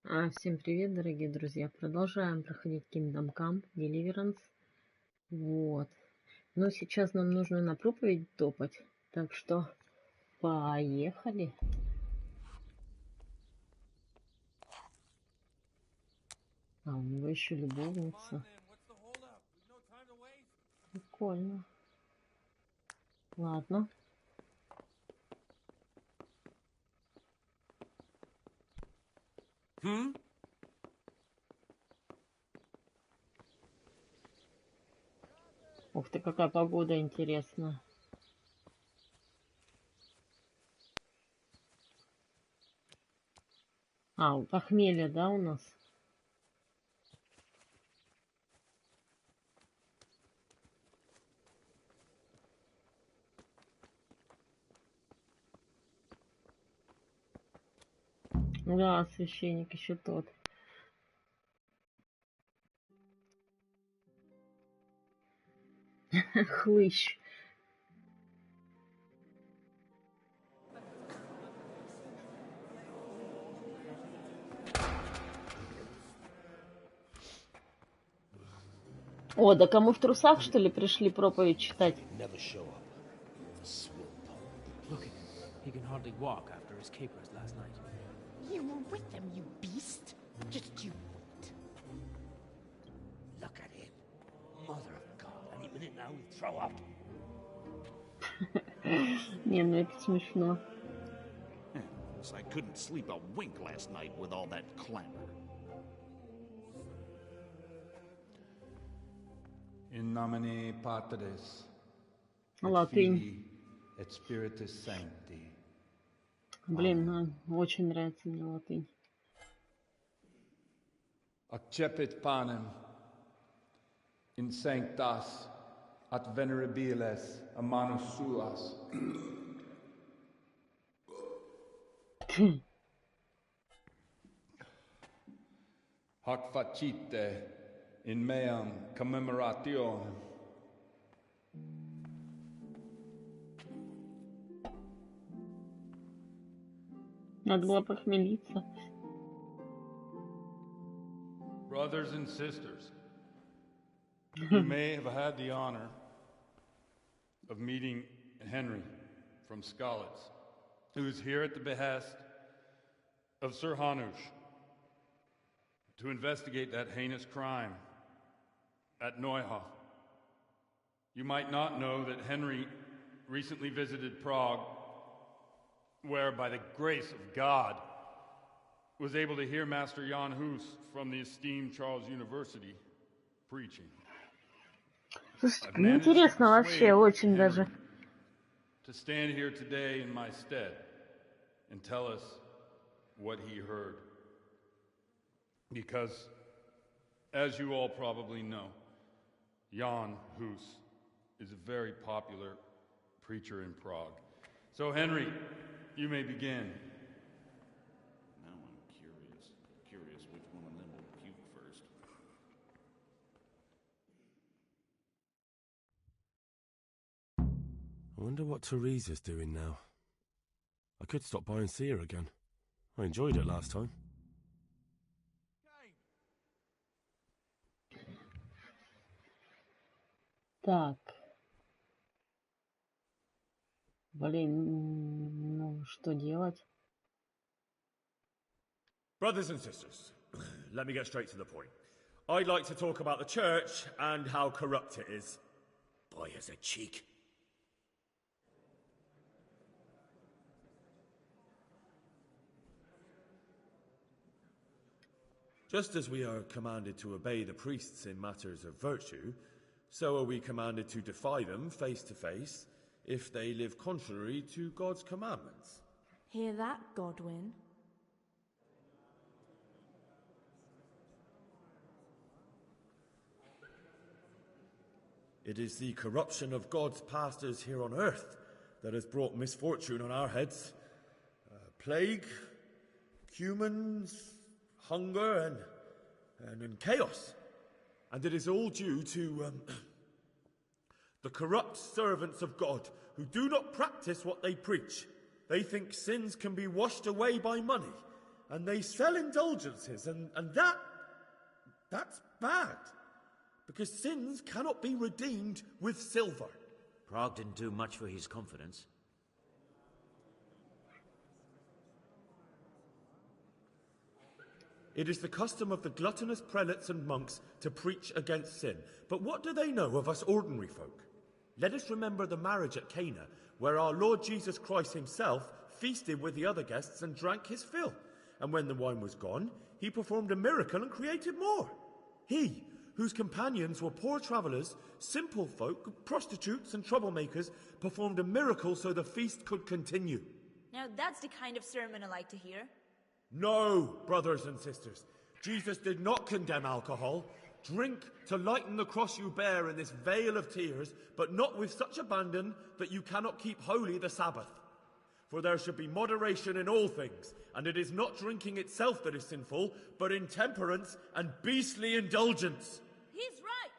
Всем привет, дорогие друзья! Продолжаем проходить Kingdom Come, Deliverance. Вот. Но сейчас нам нужно на проповедь топать. Так что поехали. У него еще любовница. Прикольно. Ладно. Ух ты, какая погода интересная. Похмелье, да, у нас? Да, священник еще тот. Хлыщ. О, да кому в трусах, что ли, пришли проповедь читать? He can hardly walk after his capers last night. You were with them, you beast. Just you wait. Look at him. Mother of God, any minute now he'll throw up. Не, ну это смешно. I couldn't sleep a wink last night with all that clamor. In nomine Patris, Латынь. et Spiritus Sancti. Блин, очень нравится мне латынь. Accepit panem in sanctas at venerabiles a manus suas. Hac facite in meam commemorationem. Надо было похмелиться. Brothers and sisters, you may have had the honor of meeting Henry from Skalitz, who is here at the behest of Sir Hanush to investigate that heinous crime at Neuhof. You might not know that Henry recently visited Prague, where by the grace of God was able to hear Master Jan Hus from the esteemed Charles University preaching. Слушайте, ну интересно вообще, очень даже. To stand here today in my stead and tell us what he heard. Because, as you all probably know, Jan Hus is a very popular preacher in Prague. So, Henry, you may begin. Now I'm curious which one of them will puke first. I wonder what Teresa's doing now. I could stop by and see her again. I enjoyed it last time. Так. Блин, ну что делать? Brothers and sisters, let me get straight to the point. I'd like to talk about the church and how corrupt it is. Boy has a cheek. Just as we are commanded to obey the priests in matters of virtue, so are we commanded to defy them face to face if they live contrary to God's commandments. Hear that, Godwin? It is the corruption of God's pastors here on earth that has brought misfortune on our heads. Plague, humans, hunger, and chaos. And it is all due to the corrupt servants of God who do not practice what they preach. They think sins can be washed away by money, and they sell indulgences, and that's bad. Because sins cannot be redeemed with silver. Prague didn't do much for his confidence. It is the custom of the gluttonous prelates and monks to preach against sin. But what do they know of us ordinary folk? Let us remember the marriage at Cana, where our Lord Jesus Christ himself feasted with the other guests and drank his fill. And when the wine was gone, he performed a miracle and created more. He, whose companions were poor travellers, simple folk, prostitutes and troublemakers, performed a miracle so the feast could continue. Now that's the kind of sermon I like to hear. No, brothers and sisters. Jesus did not condemn alcohol. Drink to lighten the cross you bear in this vale of tears, but not with such abandon that you cannot keep holy the Sabbath. For there should be moderation in all things, and it is not drinking itself that is sinful, but intemperance and beastly indulgence. He's right.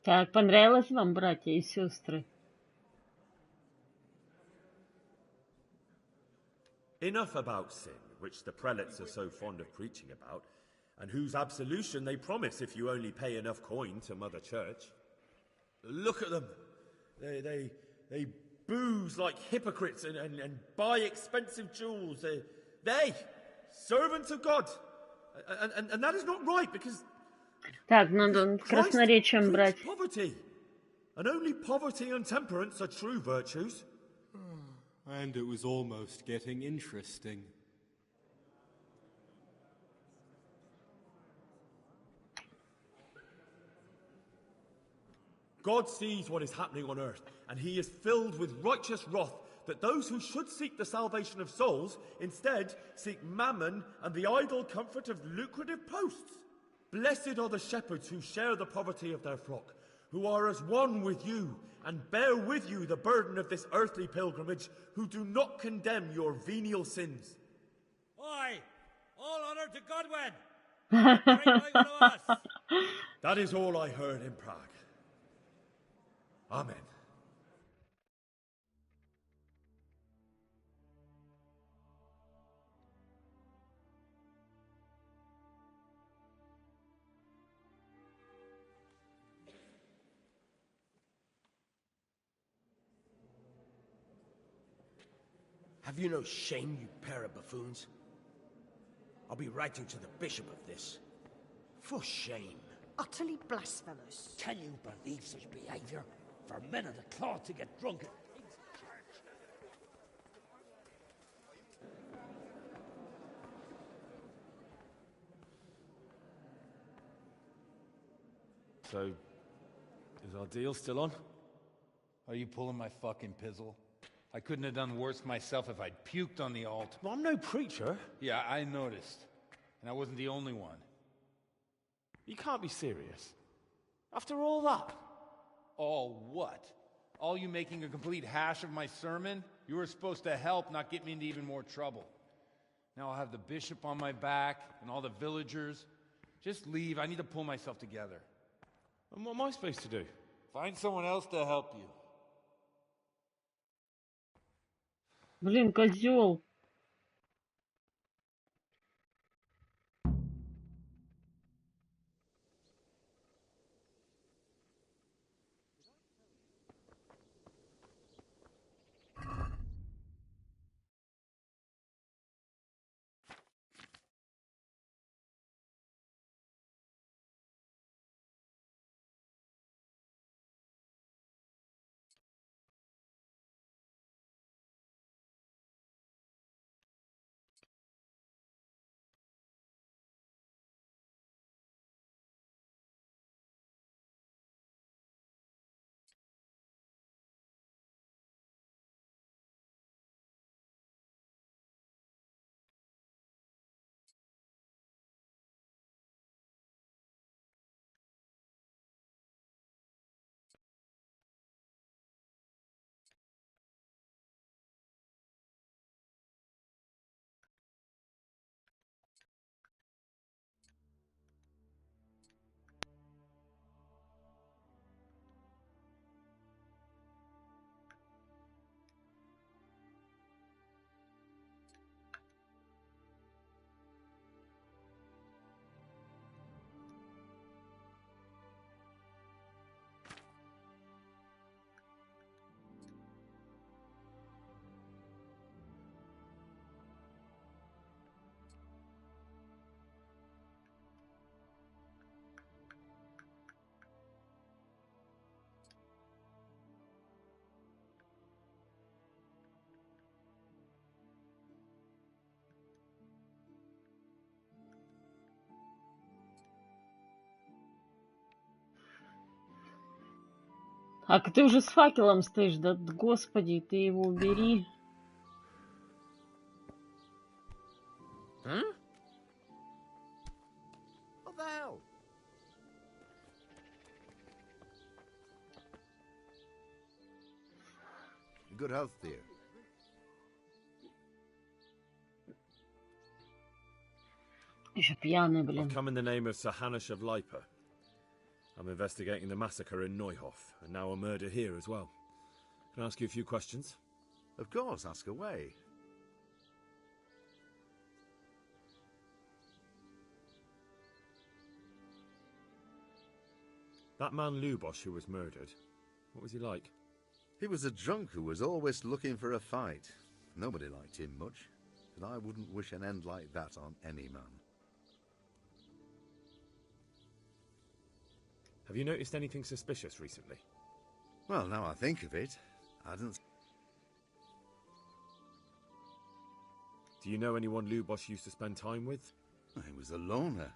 Так, понравилось вам, братья и сестры? Enough about sin, which the prelates are so fond of preaching about, and whose absolution they promise if you only pay enough coin to Mother Church. Look at them. They booze like hypocrites and buy expensive jewels. They servants of God. And that is not right, because Так, надо красноречием брать. Poverty. And only poverty and temperance are true virtues. And it was almost getting interesting. God sees what is happening on earth, and he is filled with righteous wrath that those who should seek the salvation of souls instead seek mammon and the idle comfort of lucrative posts. Blessed are the shepherds who share the poverty of their flock, who are as one with you and bear with you the burden of this earthly pilgrimage, who do not condemn your venial sins. Oi! All honour to Godwin! Great night to us! That is all I heard in Prague. Amen. Have you no shame, you pair of buffoons? I'll be writing to the bishop of this. For shame. Utterly blasphemous. Can you believe such behaviour? For men of the cloth to get drunk at So, is our deal still on? Are you pulling my fucking pizzle? I couldn't have done worse myself if I'd puked on the altar. Well, I'm no preacher. Yeah, I noticed. And I wasn't the only one. You can't be serious. After all that. All what? All you making a complete hash of my sermon? You were supposed to help, not get me into even more trouble. Now I'll have the bishop on my back and all the villagers. Just leave. I need to pull myself together. And what am I supposed to do? Find someone else to help you. Блин, козел. А ты уже с факелом стоишь, да господи, ты его убери. Huh? What the hell? Good health, dear. Еще пьяный, I've блин. come in the name of Sir Hanush of Leipa. I'm investigating the massacre in Neuhof, and now a murder here as well. Can I ask you a few questions? Of course, ask away. That man Lubosh who was murdered, what was he like? He was a drunk who was always looking for a fight. Nobody liked him much, but I wouldn't wish an end like that on any man. Have you noticed anything suspicious recently? Well, now I think of it, I didn't... Do you know anyone Lubosh used to spend time with? He was a loner.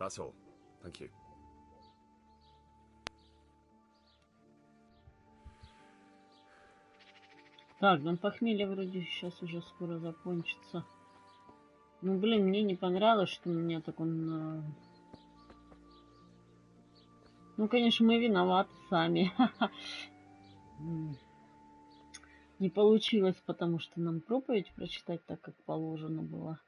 That's all. Thank you. Так, ну похмелье вроде сейчас уже скоро закончится. Ну, блин, мне не понравилось, что меня так он... Ну, конечно, мы виноваты сами. Не получилось, потому что нам проповедь прочитать так, как положено было.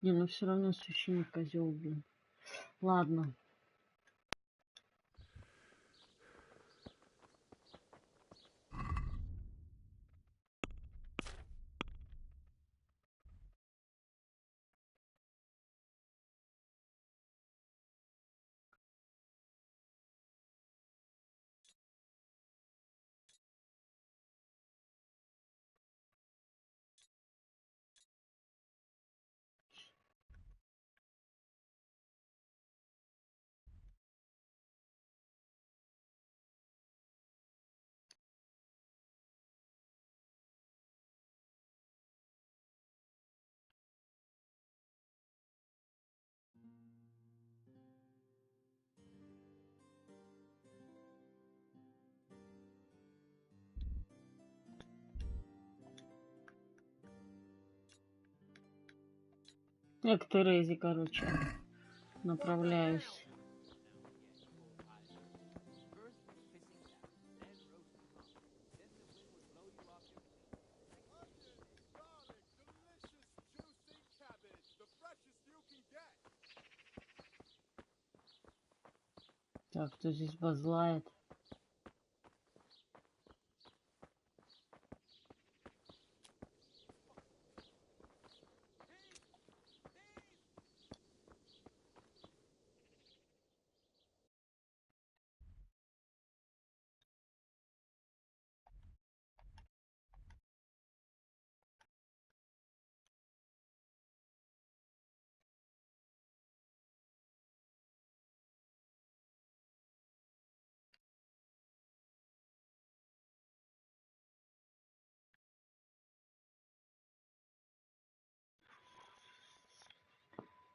Не, ну все равно священник козел, блин. Ладно. Я к Терезе, короче, направляюсь. Так, кто здесь базлает?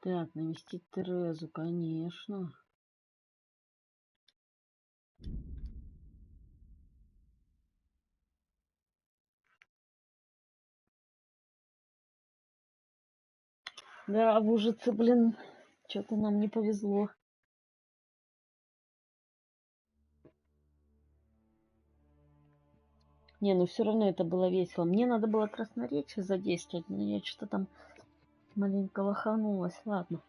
Так, навестить Терезу, конечно. Да, в Ужице, блин, что-то нам не повезло. Не, ну все равно это было весело. Мне надо было красноречие задействовать, но я что-то там маленько лоханулась. Ладно.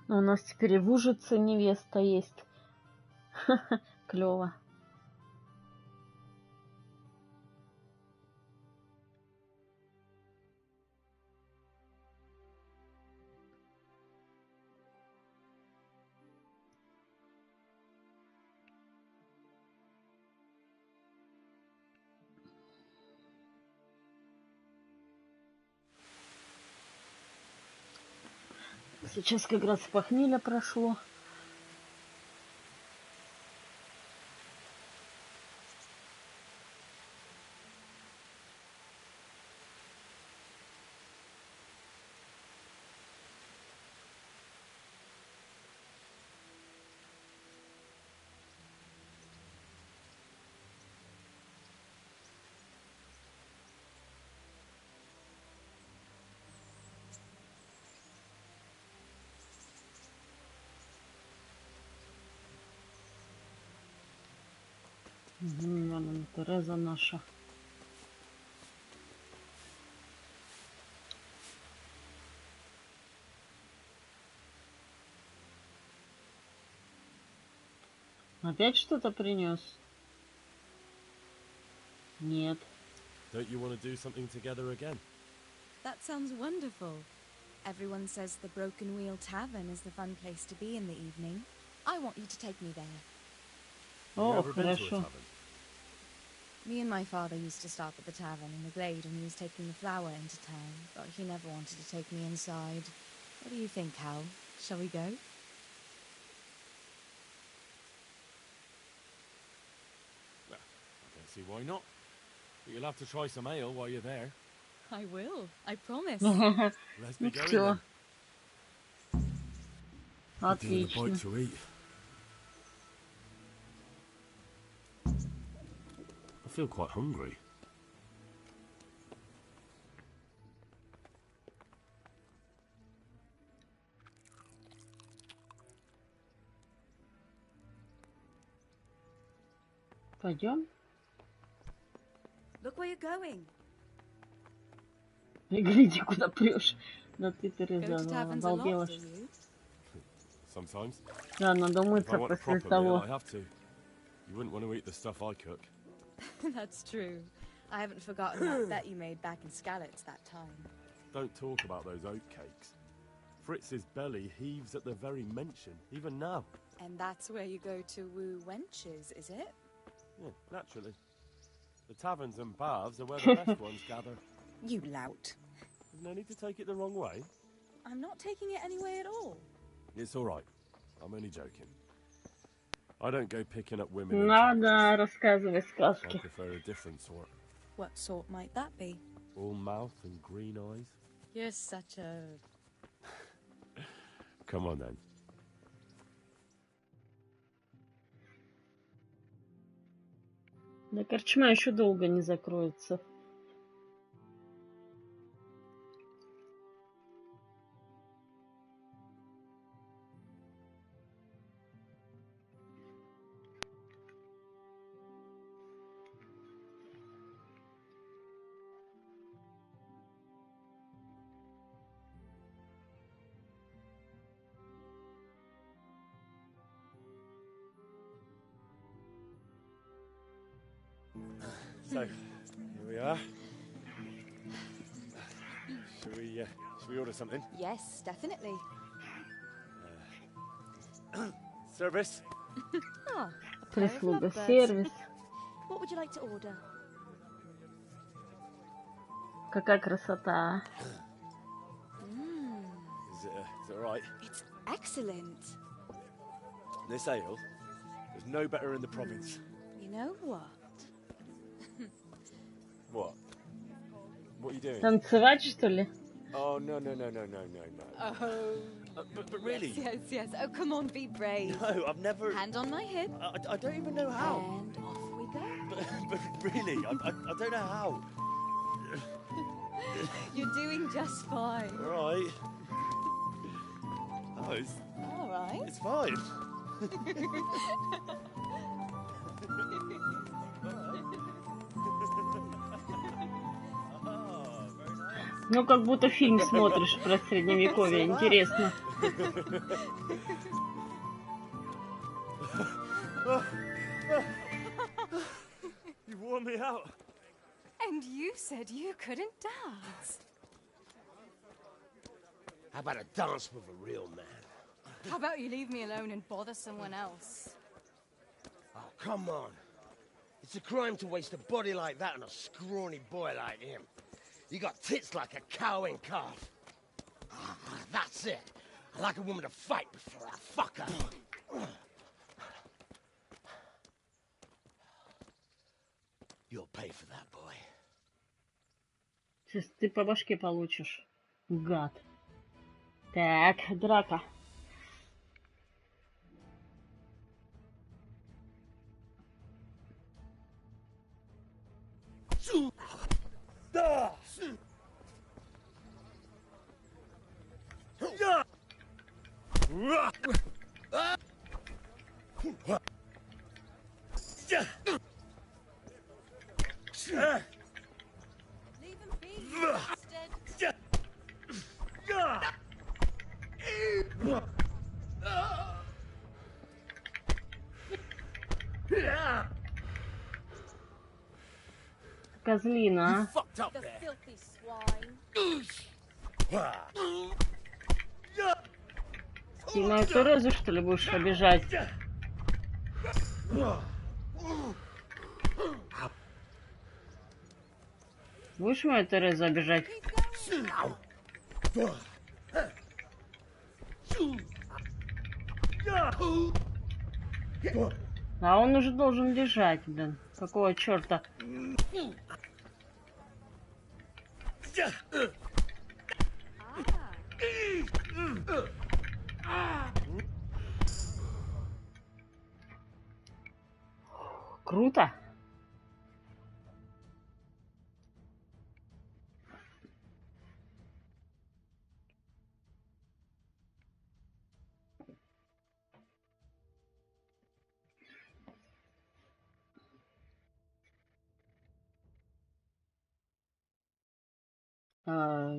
У нас теперь и в Ужице невеста есть. Клево. Сейчас как раз похмелье прошло. Вон Тереза наша. Опять что-то принес? Нет. Don't you want to do something together again? That sounds wonderful. Everyone says the Broken Wheel Tavern is the fun place to be in the evening. I want you to take me there. Oh, хорошо. Me and my father used to stop at the tavern in the glade when he was taking the flour into town, but he never wanted to take me inside. What do you think, Hal? Shall we go? Well, I don't see why not. But you'll have to try some ale while you're there. I will. I promise. Let's be going then. Отлично. A bite to eat. I feel quite hungry. Пойдем? Look where you're going. Гляди, куда прешь. Да ты, Тереза, обалделась. Sometimes. Да, надо умыться после того. I have to. You wouldn't want to eat the stuff I cook. That's true. I haven't forgotten that bet you made back in Skalitz that time. Don't talk about those oatcakes. Fritz's belly heaves at the very mention, even now. And that's where you go to woo wenches, is it? Yeah, naturally. The taverns and baths are where the best ones gather. You lout. There's no need to take it the wrong way. I'm not taking it any way at all. It's all right. I'm only joking. I don't go picking up women. Надо рассказывать сказки. I prefer a different sort. What sort might that be? All mouth and green eyes. You're such a... Come on then. Да корчма еще долго не закроется. So, here we are. Should we order something? Yes, definitely. Service. Oh, Прислуга, сервис. What would you like to order? Какая красота. Is it all right? It's excellent. This ale, there's no better in the province. You know what? What? What are you doing? Танцевать, что ли? Oh, no. Oh. But really? Yes. Oh, come on, be brave. No, I've never... Hand on my hip. I don't even know how. And off we go. But really, I don't know how. You're doing just fine. All right. Oh, All right. it's fine. Oh, very nice. Ну, как будто фильм смотришь про средневековье. Интересно. You wore me out. And you said you couldn't dance. How about a dance with a real man? How about you leave me alone and bother someone else? Oh, come on. It's a crime to waste a body like that on a scrawny boy like him. You got tits like a cow in calf. That's it. I like a woman to fight before I fuck her. You'll pay for that, boy. Сейчас ты по башке получишь, гад. Так, драка. Leave him be, you bastard. Козлина, а? The filthy swine. Ты мою Терезу, что ли, будешь обижать? Будешь мою Терезу обижать? А он уже должен лежать, блин. Какого черта? Круто.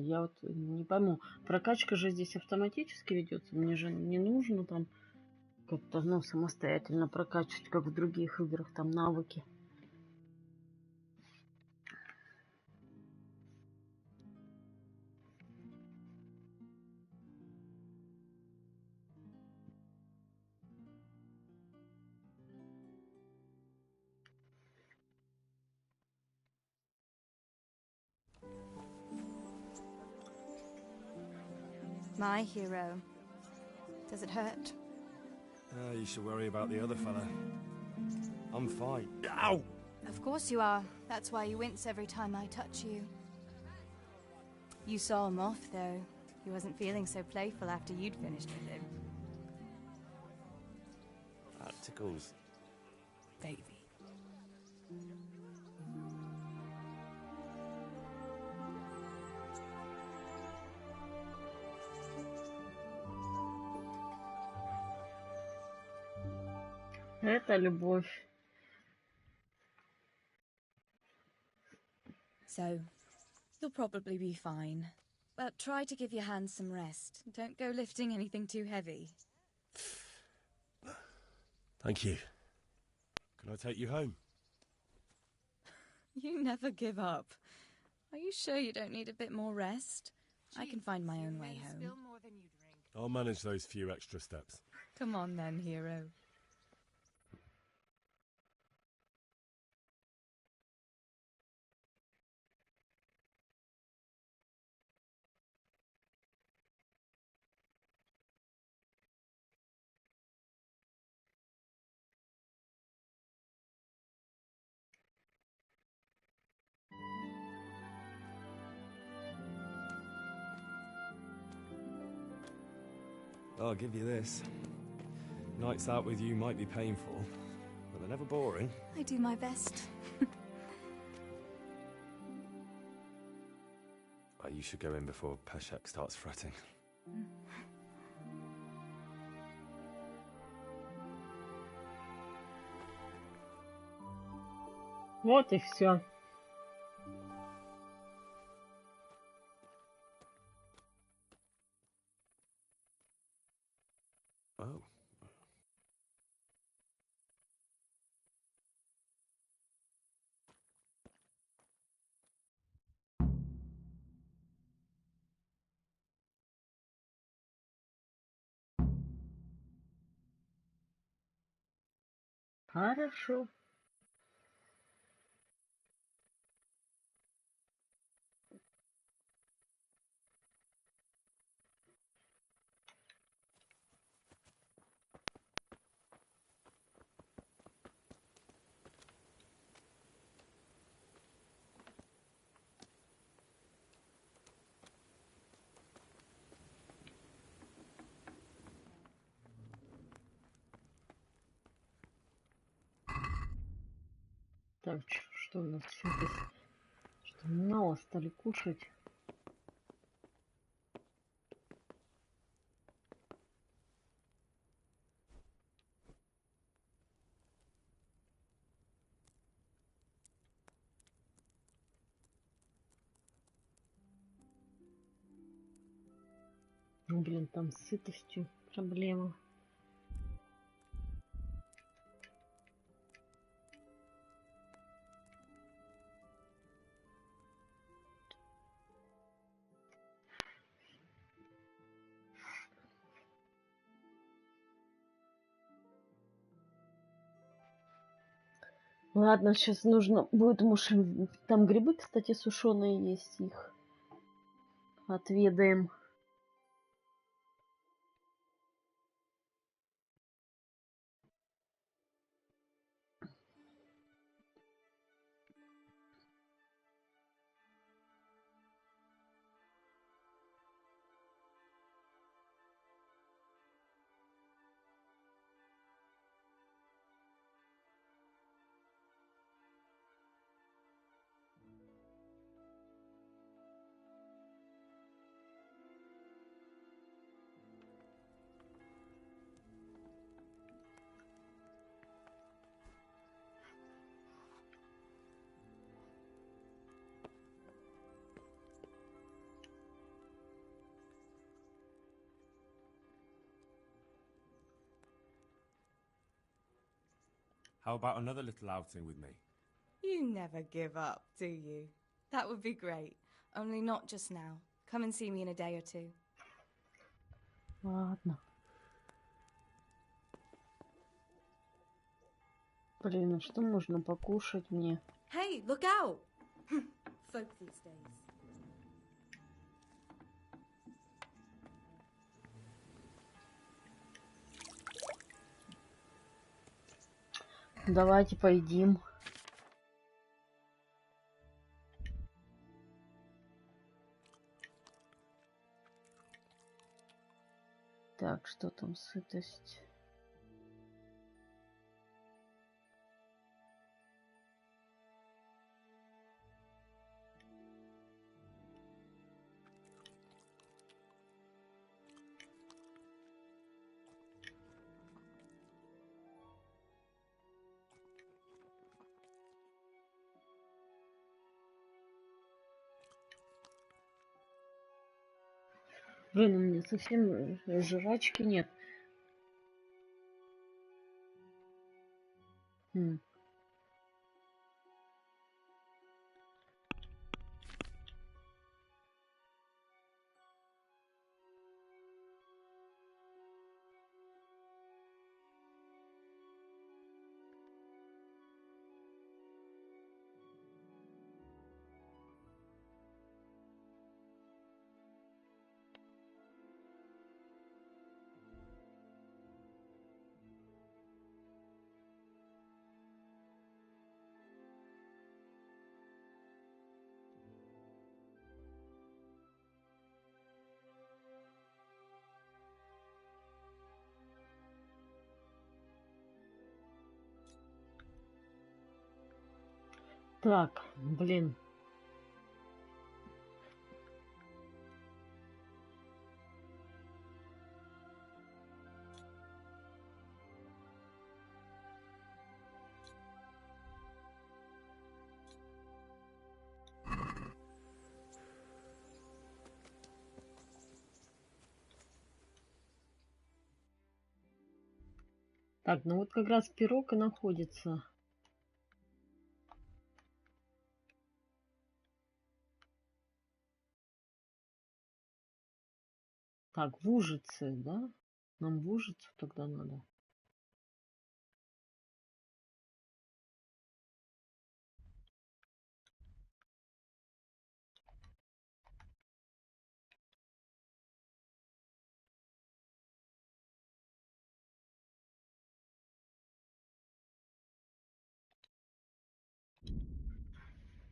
Я вот не пойму, прокачка же здесь автоматически ведется, мне же не нужно там как-то, ну, самостоятельно прокачивать, как в других играх, там навыки. My hero. Does it hurt? You should worry about the other fella. I'm fine. Ow! Of course you are. That's why you wince every time I touch you. You saw him off, though. He wasn't feeling so playful after you'd finished with him. That tickles. Baby. Это любовь. So, you'll probably be fine. But try to give your hands some rest. Don't go lifting anything too heavy. Thank you. Can I take you home? You never give up. Are you sure you don't need a bit more rest? I can find my own way home. I'll manage those few extra steps. Come on then, hero. I'll give you this. Nights out with you might be painful, but they're never boring. I do my best. You should go in before Peshek starts fretting. Вот и все. Oh. Хорошо. Так, что у нас все здесь? Что мало стали кушать? Ну, блин, там с сытостью проблема. Ладно, сейчас нужно будет муж. Там грибы, кстати, сушеные есть, их отведаем. How about another little outing with me? You never give up, do you? That would be great. Only not just now. Come and see me in a day or two. Ладно. Блин, а что можно покушать мне? Hey, look out! Folk these days. Давайте поедим. Так, что там сытость? Блин, у меня совсем жрачки нет. Так, блин. Так, ну вот как раз пирог и находится. Так, в Ужице, да? Нам в Ужицу тогда надо.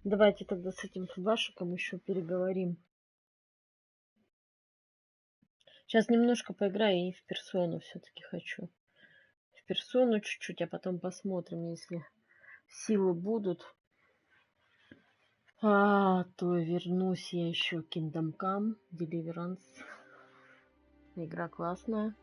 Давайте тогда с этим флашиком еще переговорим. Сейчас немножко поиграю и в персону все-таки хочу. В персону чуть-чуть, а потом посмотрим, если силы будут. То вернусь я еще к Kingdom Come, Deliverance. Игра классная.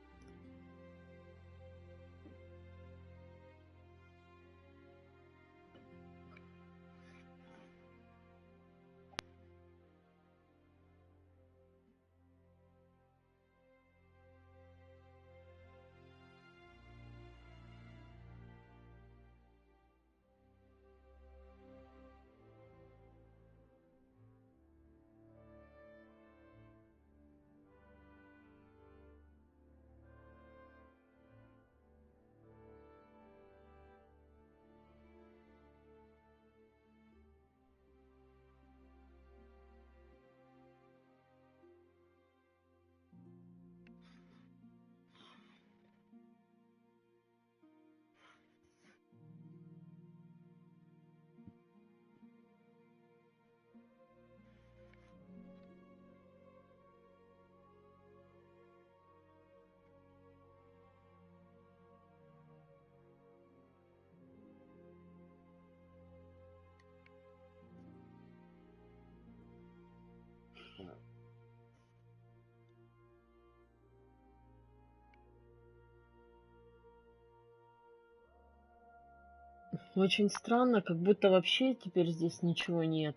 Очень странно, как будто вообще теперь здесь ничего нет.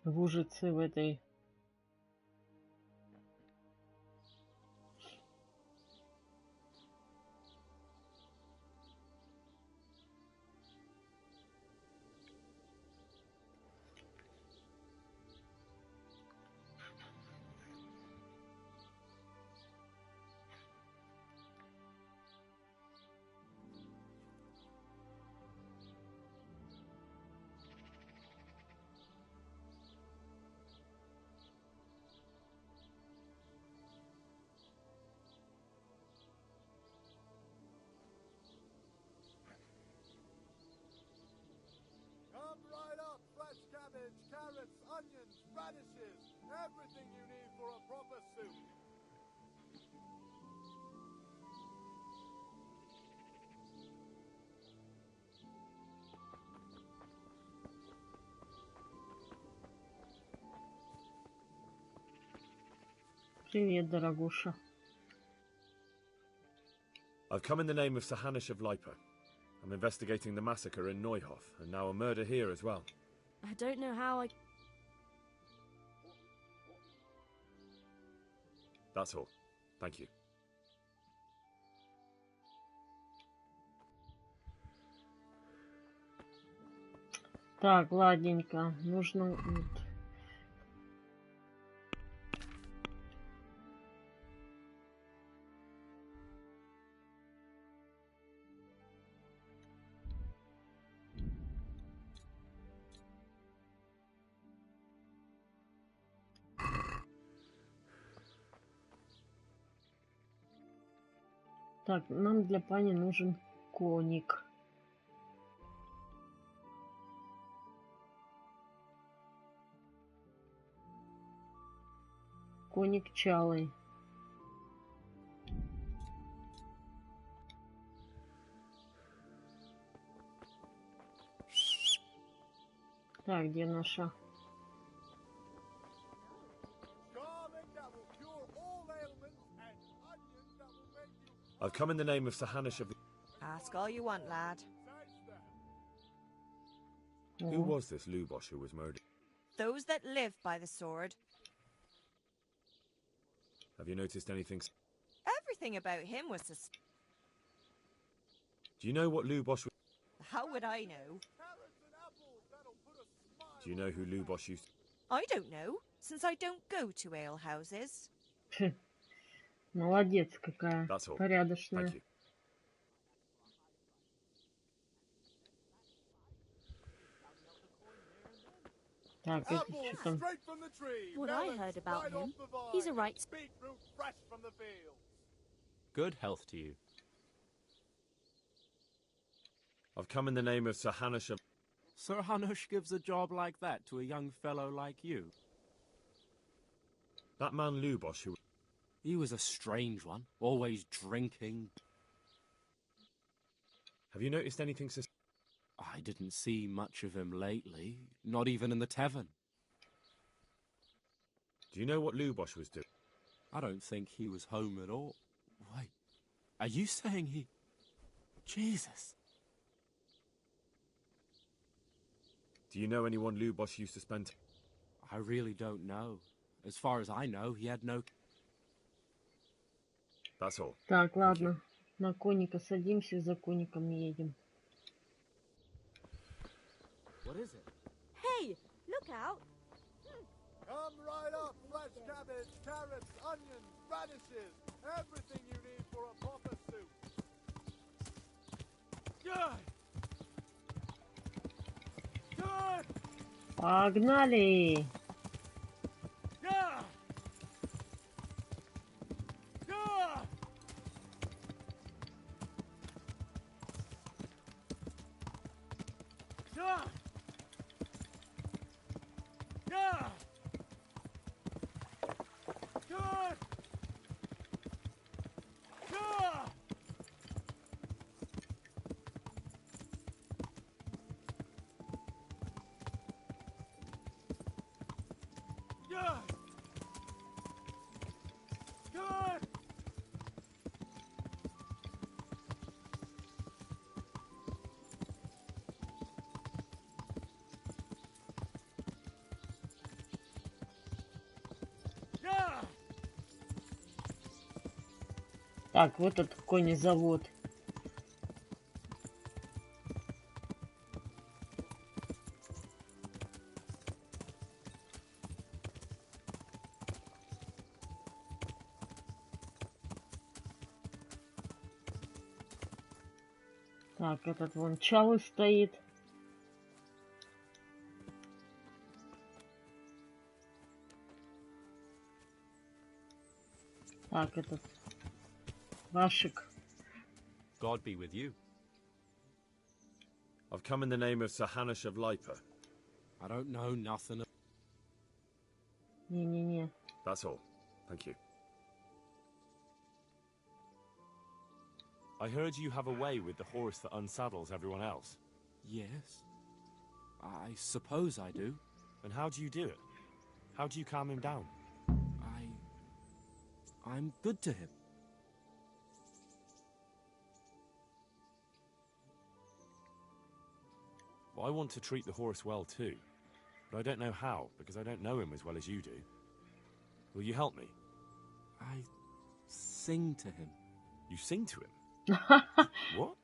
В Ужице в этой. Come right up, fresh cabbage, carrots, onions, radishes, everything you need for a proper soup. Привет, дорогуша. I've come in the name of Sahanish of Lipa. I'm investigating the massacre in Neuhof, and now a murder here as well. I don't know how I... That's all. Thank you. Так, ладненько. Нужно... Так, нам для пани нужен коник. Коник чалый. Так, где наша? I've come in the name of Sahanish of... Ask all you want, lad. Who was this Lubosh who was murdered? Those that live by the sword. Have you noticed anything... Everything about him was Do you know what Lubosh... How would I know? Do you know who Lubosh used... I don't know, since I don't go to alehouses. Молодец какая. That's all. Порядочная. Thank you. Так, это что там? What I heard about him, he's a right... Good health to you. I've come in the name of Sir Hanush of... Sir Hanush gives a job like that to a young fellow like you. That man Lubosh who... He was a strange one, always drinking. Have you noticed anything sus... I didn't see much of him lately, not even in the tavern. Do you know what Lubosh was doing? I don't think he was home at all. Wait, are you saying he... Jesus. Do you know anyone Lubosh used to spend... I really don't know. As far as I know, he had no... That's all. Так, ладно. На конника садимся, за конником едем. What is it? Hey, look out! Come right up, fresh cabbage, carrots, onions, radishes, everything you need for a proper soup. Good! Good! Погнали! Yeah! Yeah! Yeah! Yeah! Good! Yeah! Yeah! Good! Yeah! Так, вот этот конезавод. Так, этот вон чалы стоит. Так, этот Вашик. God be with you. I've come in the name of Sir Hanush of Lipa. I don't know nothing. Не-не-не. That's all. Thank you. I heard you have a way with the horse that unsaddles everyone else. Yes. I suppose I do. And how do you do it? How do you calm him down? I'm good to him. Well, I want to treat the horse well too, but I don't know how, because I don't know him as well as you do. Will you help me? I sing to him. You sing to him? What?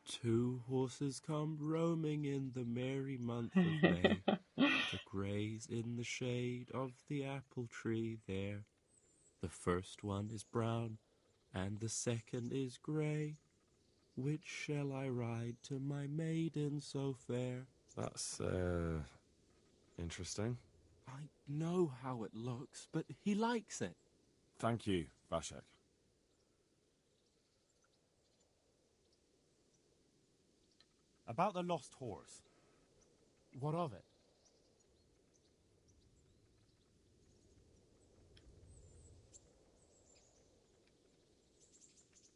Two horses come roaming in the merry month of May to graze in the shade of the apple tree there. The first one is brown, and the second is grey. Which shall I ride to my maiden so fair? That's, interesting. I know how it looks, but he likes it. Thank you, Vashek. About the lost horse. What of it?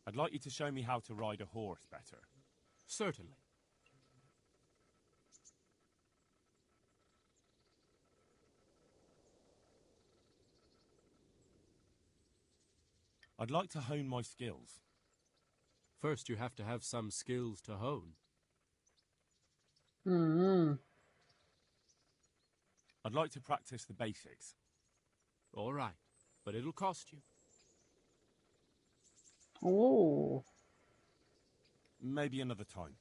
I'd like you to show me how to ride a horse better. Certainly. I'd like to hone my skills. First, you have to have some skills to hone. I'd like to practice the basics. All right, but it'll cost you. О, maybe another time.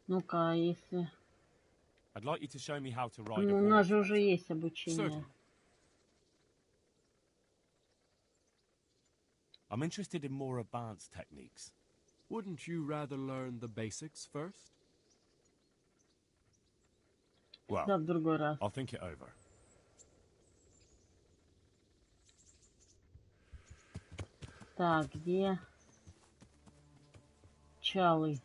Ну-ка, если... I'd like you to show me how to ride a Ну, у horse. нас же уже есть обучение. Certainly. I'm interested in more advanced techniques. Wouldn't you rather learn the basics first? Well, Да, в другой раз. I'll think it over. Так, где Чалый?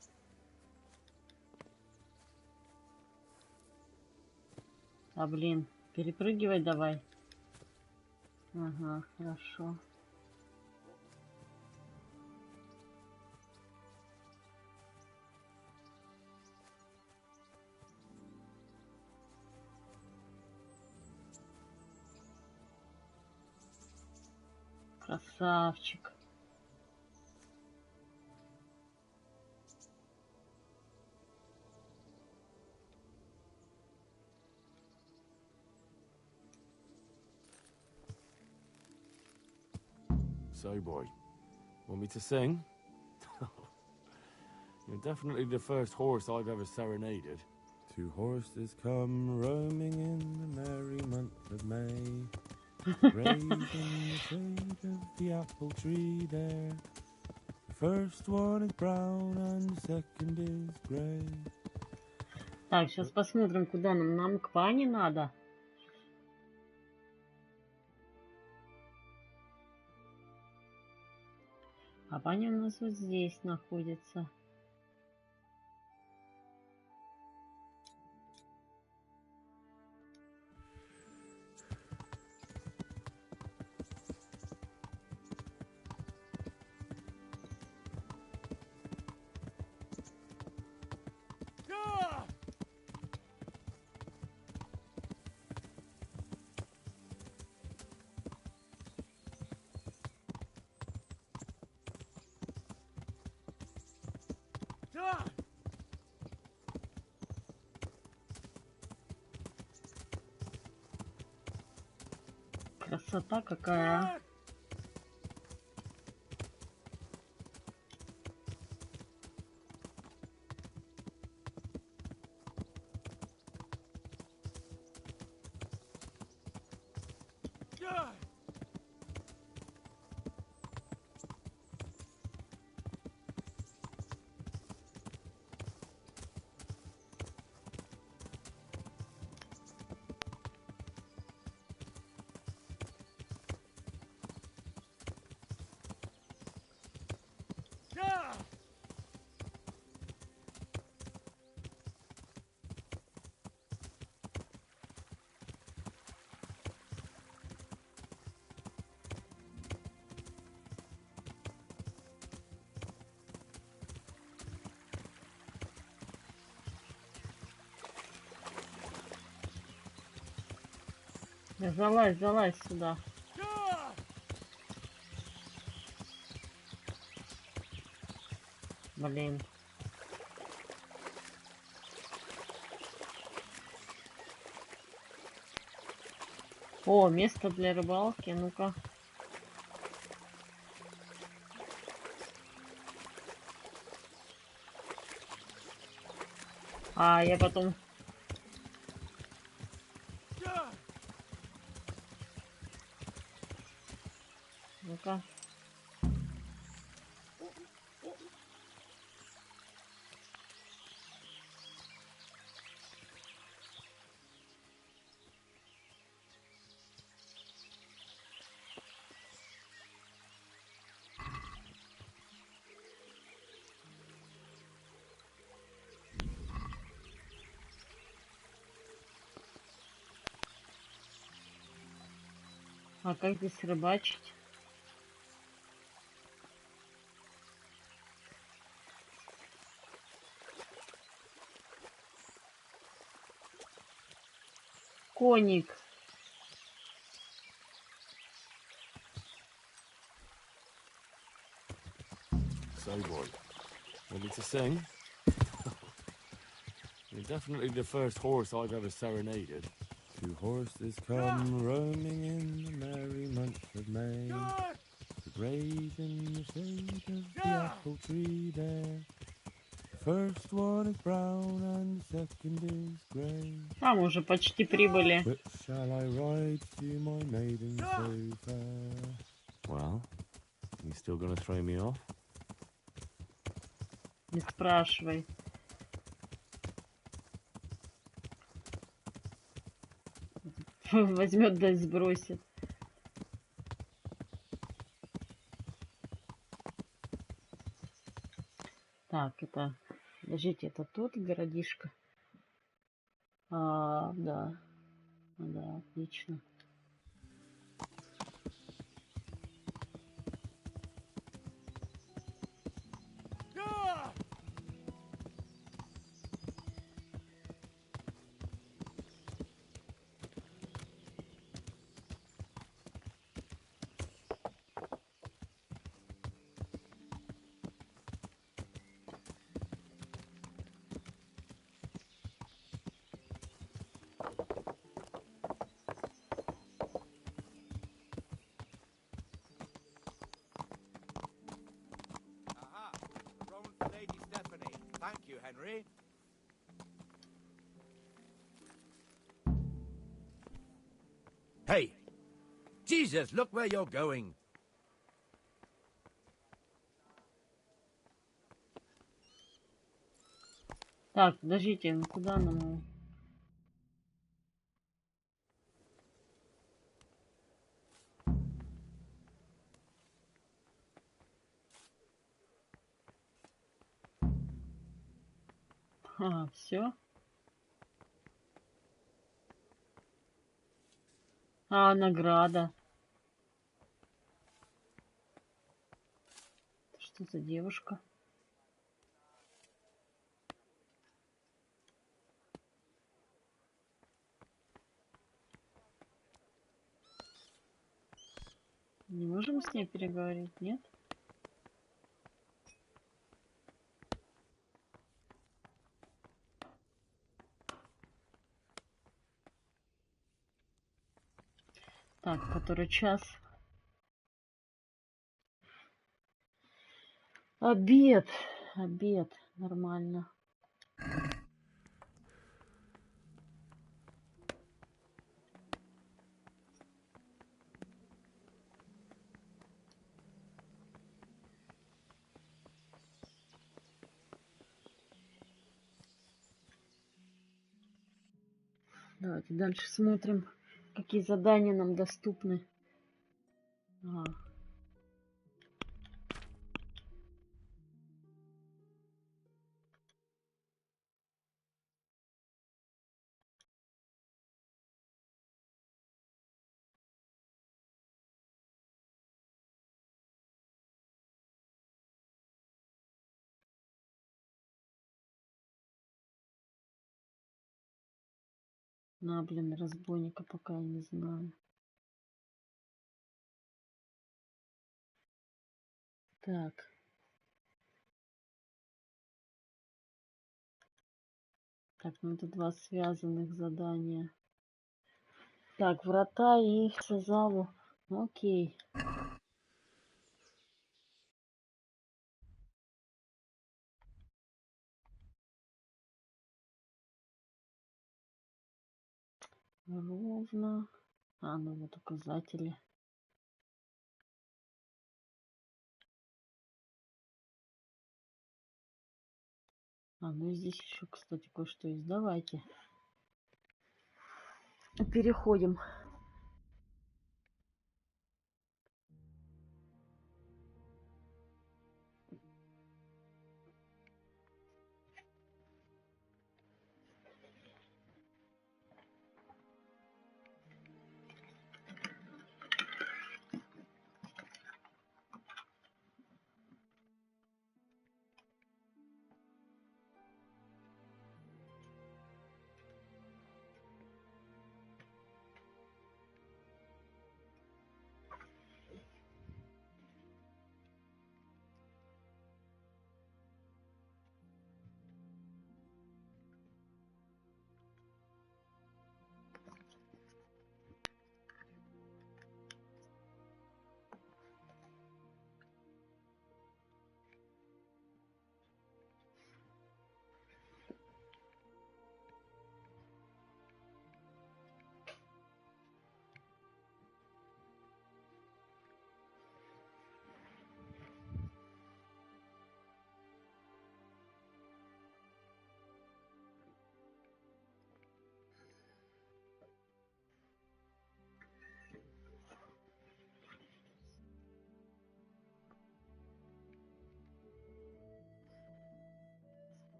А, блин, перепрыгивай давай. Ага, хорошо. Красавчик. So, boy, want me to sing? You're definitely the first horse I've ever serenaded. 2 horses come roaming in the merry month of May, grazing in the shade of the apple tree there. The first one is brown and the second is grey. Так, сейчас посмотрим, куда нам. Нам к Ване надо. А Ваня у нас вот здесь находится. Красота какая, а? Залазь, залазь сюда. Блин. О, место для рыбалки, ну-ка. А, я потом... Ну-ка. А как здесь рыбачить? Коник. So, boy, ready to sing? You're definitely the first horse I've ever serenaded. 2 horses come roaming in the merry month of May, graze in the shade of the apple tree there. First one is brown and the second is grey. Там уже почти прибыли. Which shall I ride to my maiden so fair? Well, you still gonna throw me off? Не спрашивай. Возьмет да и сбросит. Так, это... Подождите, это тот городишко? Да. Да, отлично. Henry. Hey! Jesus, look where you're going. Так, подождите, ну куда нам? Все. Награда. Что за девушка? Не можем с ней переговорить, нет? Так, который час? Обед. Обед. Нормально. Давайте дальше смотрим, какие задания нам доступны. Блин, разбойника пока я не знаю. Так. Так, ну это два связанных задания. Так, врата и Сазаву. Окей. Ровно. Ну вот указатели. Ну и здесь еще, кстати, кое-что есть. Давайте. Переходим.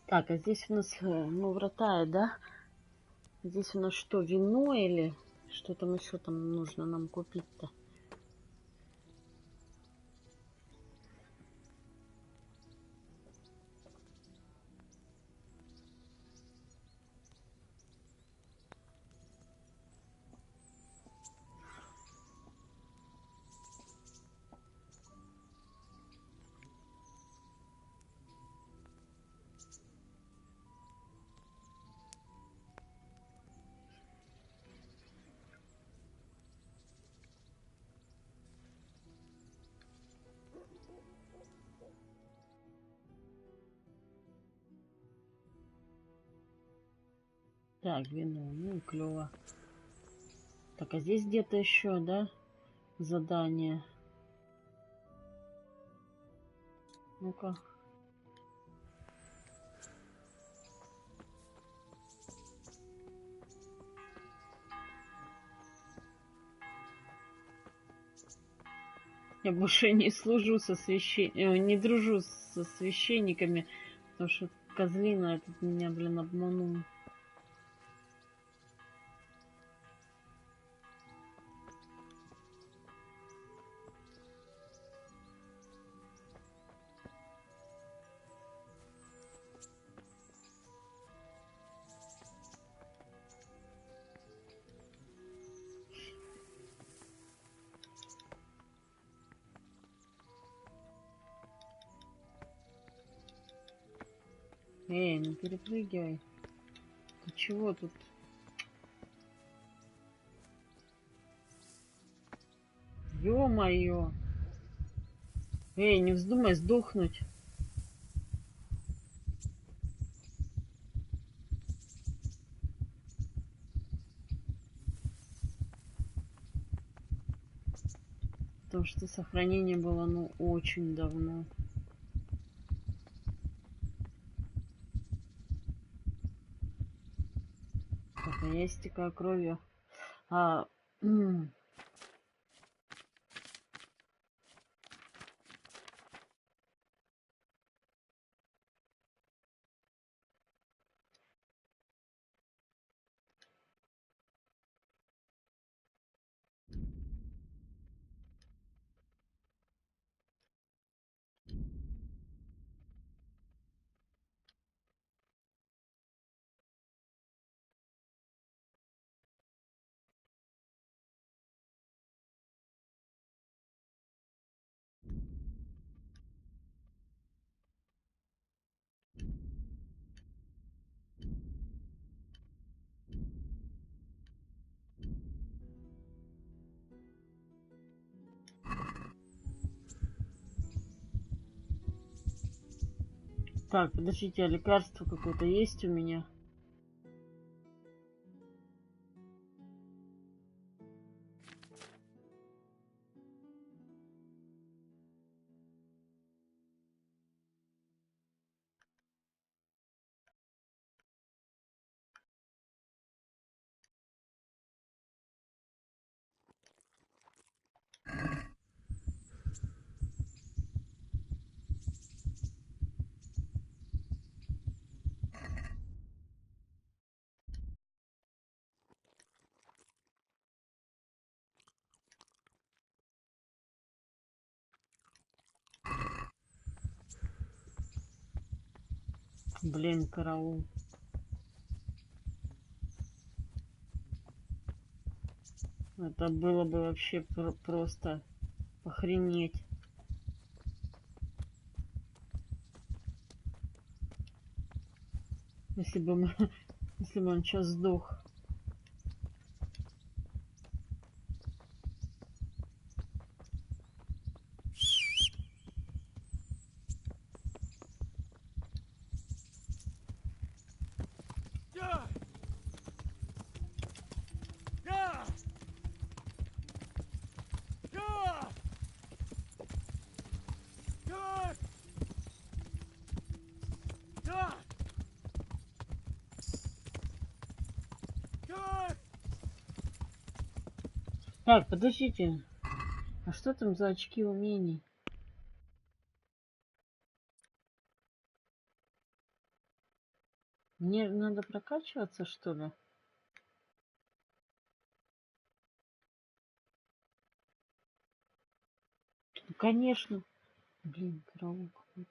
Так, а здесь у нас, ну, вратая, да? Здесь у нас что, вино или что там еще там нужно нам купить-то? Так, вино, ну клево. Так, а здесь где-то еще, да, задание? Ну-ка. Я больше не служу со не дружу со священниками, потому что козлина этот меня, блин, обманул. Эй, не перепрыгивай. Ты чего тут? Ё-моё. Эй, не вздумай сдохнуть. Потому что сохранение было, ну, очень давно. Так, а я истекаю кровью. Так, подождите, а лекарство какое-то есть у меня? Блин, караул. Это было бы вообще просто охренеть. Если бы он сейчас сдох. Так, подождите. А что там за очки умений? Мне надо прокачиваться, что ли? Ну, конечно. Блин, караул какой-то.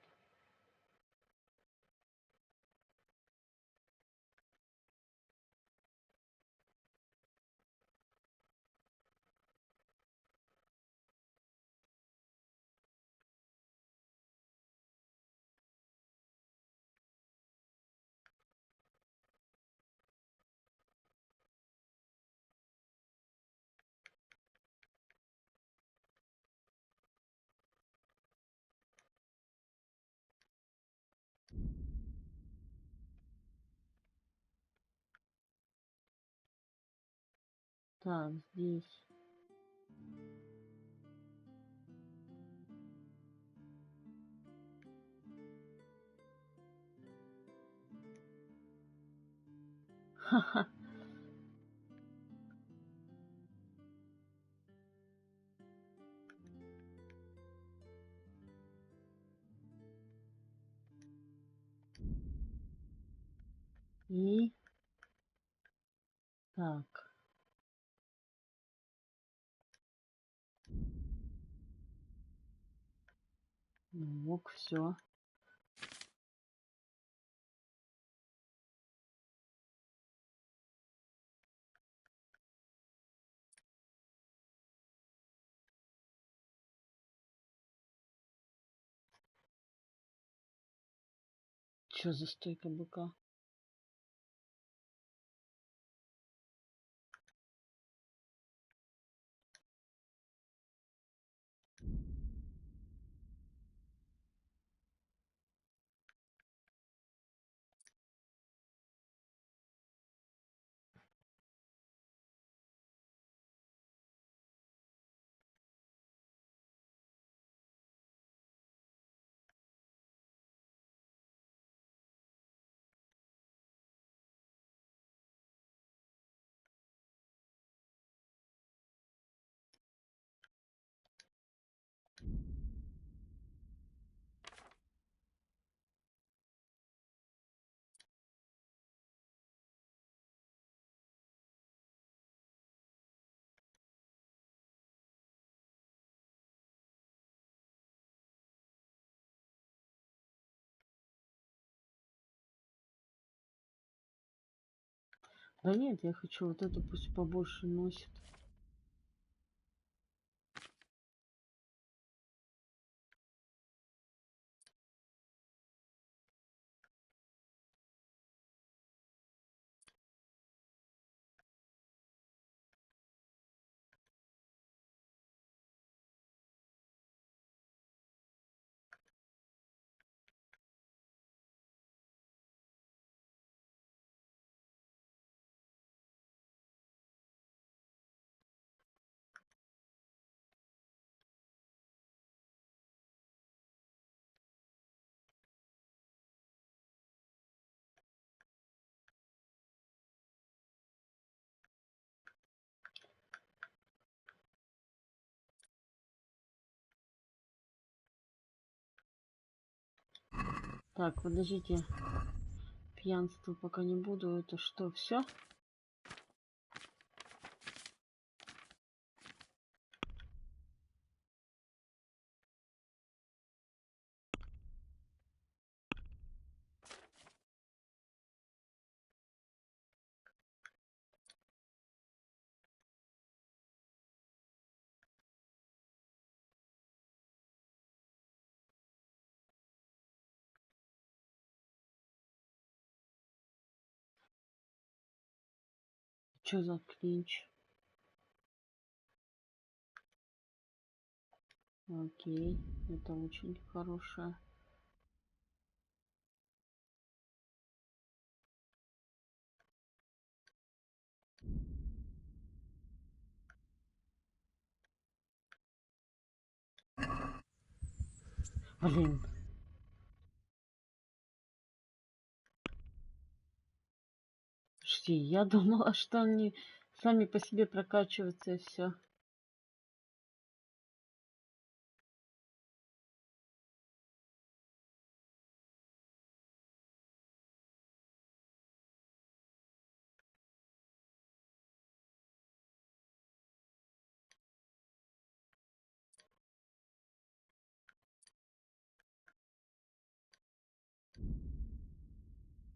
Так, здесь. Ха-ха. И так. Ну, все. Что за стойка быка? Да нет, я хочу вот эту, пусть побольше носит. Так, подождите. Пьянство пока не буду. Это что, все? Что за клинч? Окей, это очень хорошее. Блин. Подожди, я думала, что они сами по себе прокачиваются и все.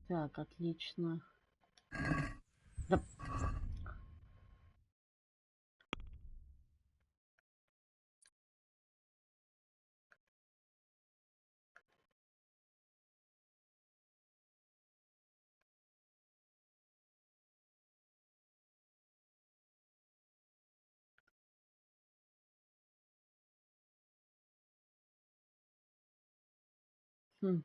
Так, отлично. Да. Хм.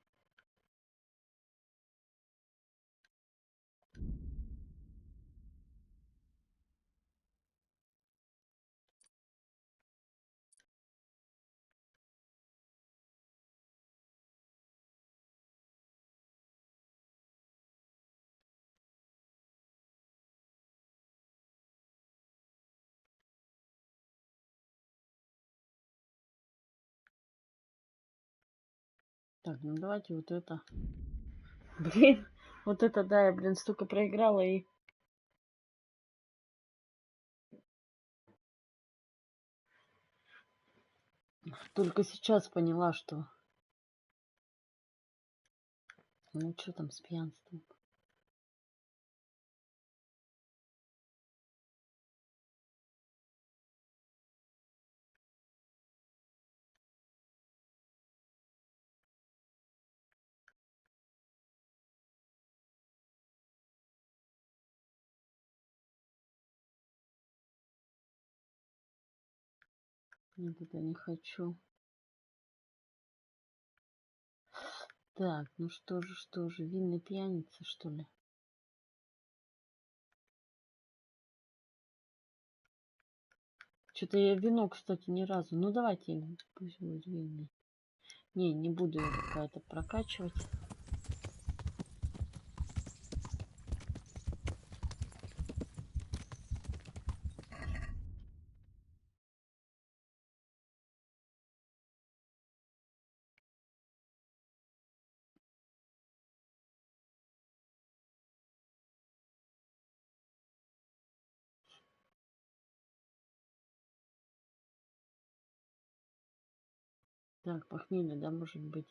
Так, ну давайте вот это. Блин, вот это, да, я, блин, столько проиграла и... Только сейчас поняла, что... Ну, что там с пьянством? Нет, это не хочу. Так, ну что же, винный пьяница, что ли? Что-то я вино, кстати, ни разу. Ну, давайте, пусть будет винный. Не буду я какая-то прокачивать. Так, похмелье, да, может быть.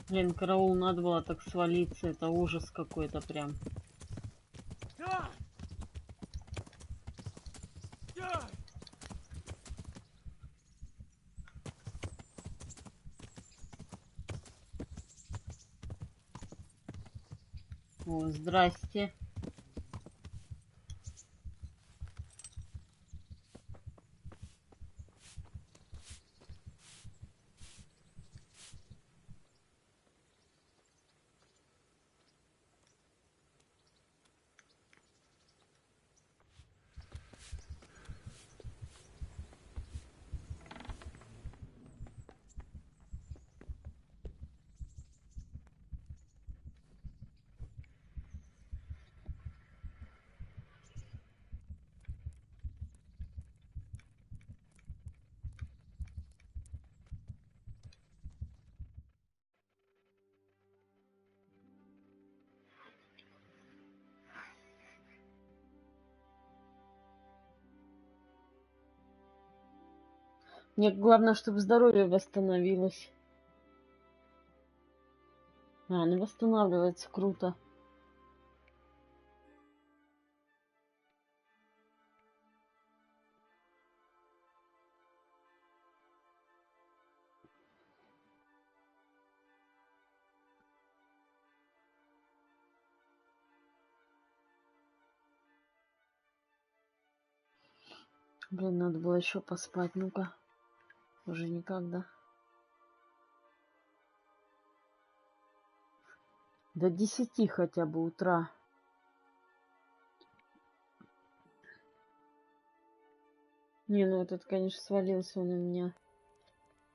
Блин, караул, надо было так свалиться. Это ужас какой-то прям. О, здрасте. Мне главное, чтобы здоровье восстановилось. А, ну восстанавливается, круто. Блин, надо было еще поспать. Ну-ка. Уже никогда. До 10 хотя бы утра. Не, ну этот, конечно, свалился он у меня.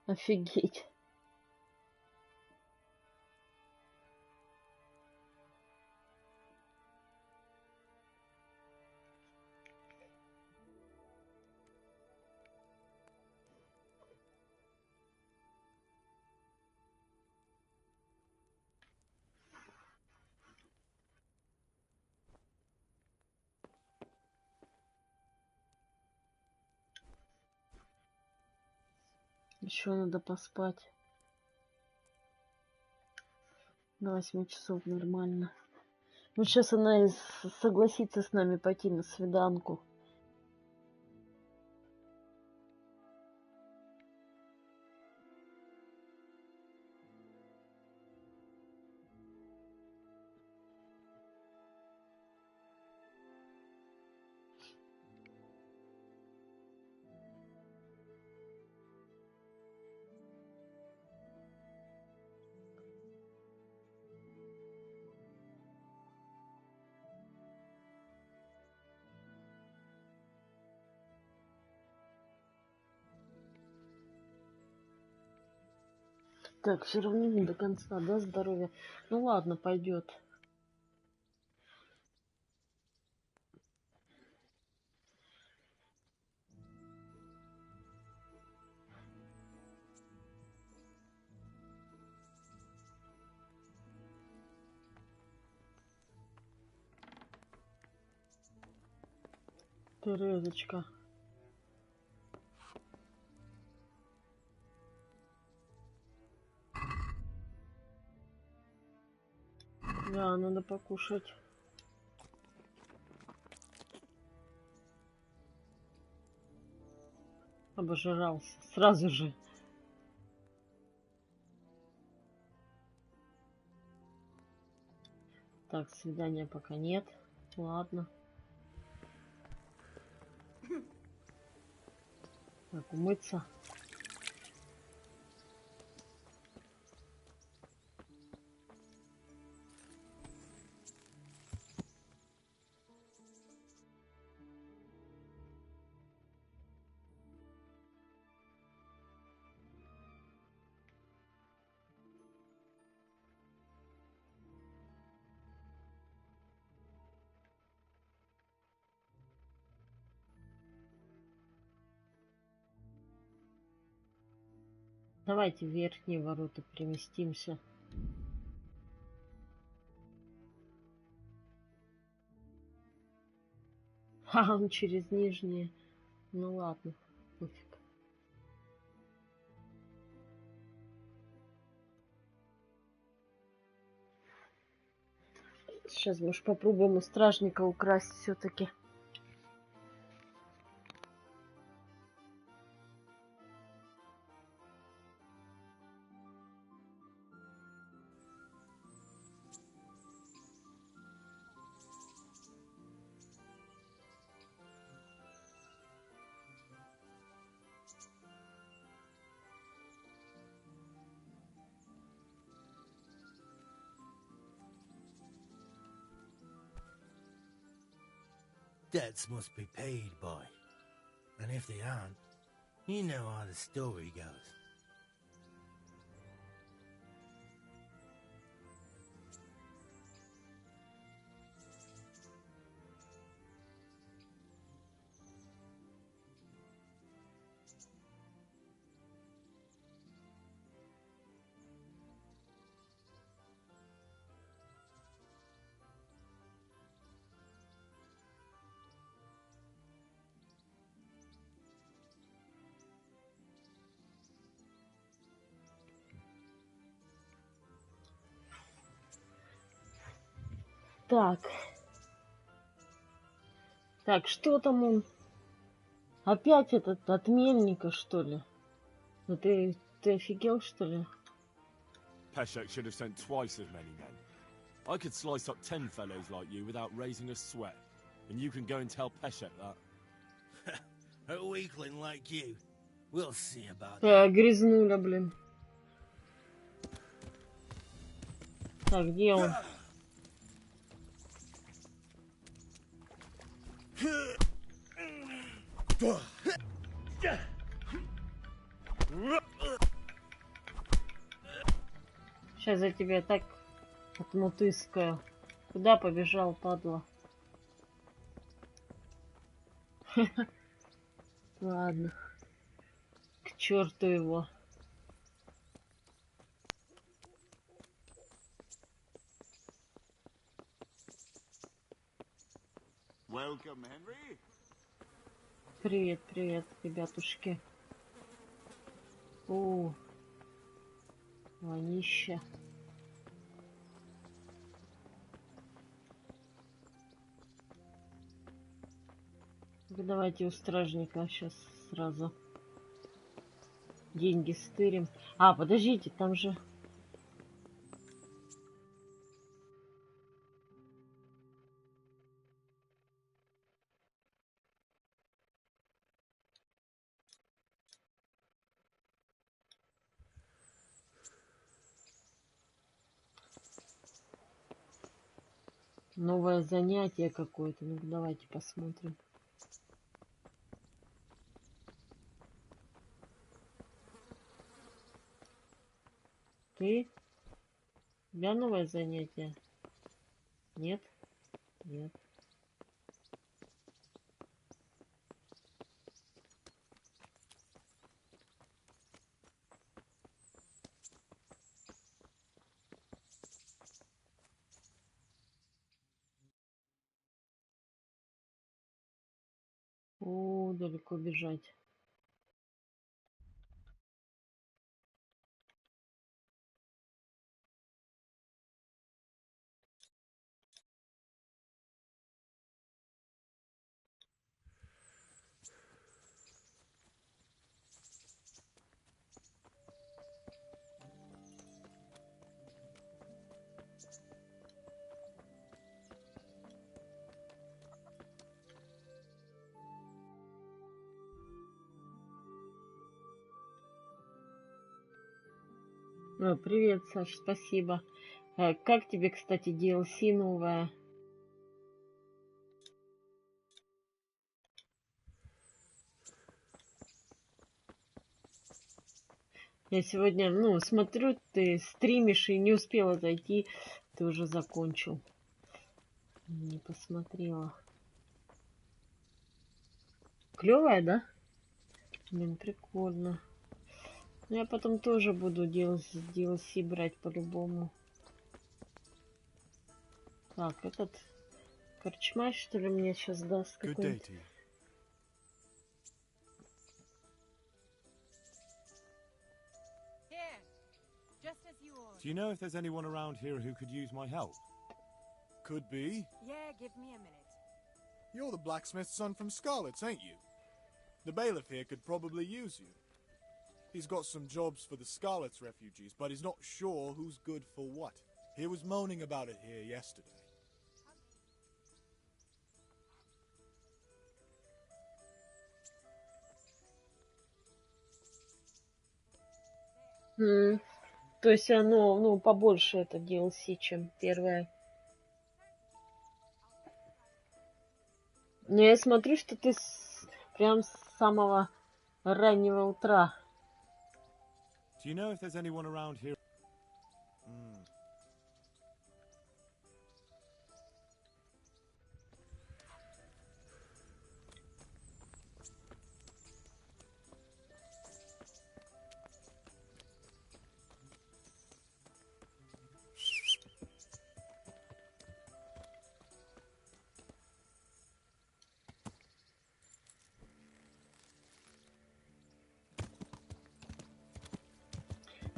Офигеть. Еще надо поспать. До 8 часов нормально. Ну, сейчас она согласится с нами пойти на свиданку. Так, все равно не до конца, да, здоровье? Ну ладно, пойдет. Терезочка. Да, надо покушать. Обожрался. Сразу же. Так, свидания пока нет. Ладно. Так, умыться. Давайте в верхние ворота переместимся. А, он через нижние. Ну ладно, пофиг. Сейчас, может, попробуем у стражника украсть все-таки. Debts must be paid, boy. And if they aren't, you know how the story goes. Так. Так, что там он? Опять этот от мельника, что ли? Ну ты офигел, что ли? Peshek should have sent twice as many men. I could slice up 10 fellows like you without raising a sweat. And you can go and tell Peshek that. A weakling like you. We'll see about that. Грязнуля, блин. Так, где он? за тебя так отмутыскаю. Куда побежал, падла? Ладно. К черту его. Welcome, Henry. Привет, привет, ребятушки. О, вонища. Давайте у стражника сейчас сразу деньги стырим. А, подождите, там же... Новое занятие какое-то. Ну, давайте посмотрим. Ты? У тебя новое занятие? Нет? Нет. О, далеко бежать. О, привет, Саш, спасибо. Как тебе, кстати, DLC новая? Я сегодня, ну, смотрю, ты стримишь и не успела зайти. Ты уже закончил. Не посмотрела. Клевая, да? Блин, прикольно. Я потом тоже буду DLC брать по-любому. Так, этот корчмач, что ли, мне сейчас даст какой-нибудь? Do you know if there's anyone around here who could use my help? Could be. Yeah, give me a minute. You're the blacksmith's son from Scarlet's, ain't you? The bailiff here could probably use you. He's got some jobs for the Scarlet's refugees, but he's not sure who's good for what. He was moaning about it here yesterday. То есть оно, ну, побольше это DLC, чем первое. Но я смотрю, что ты прям с самого раннего утра. Do you know if there's anyone around here?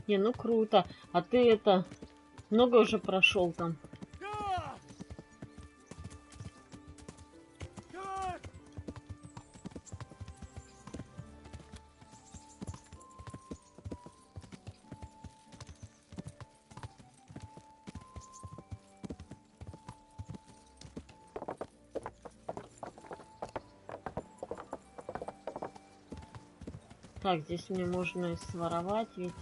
Не, ну круто. А ты это много уже прошел там? Так, здесь мне можно и своровать ведь.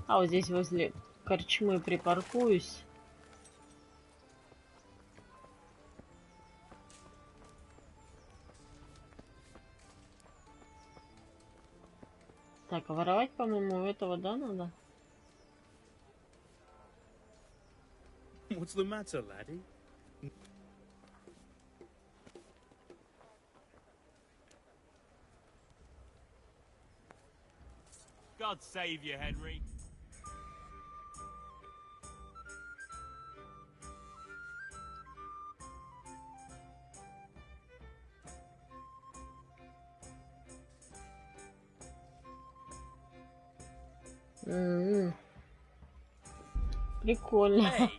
А вот здесь возле корчмы припаркуюсь. Так, а воровать, по-моему, у этого, да, надо? What's the matter, laddie? God save you, Henry. Прикольно.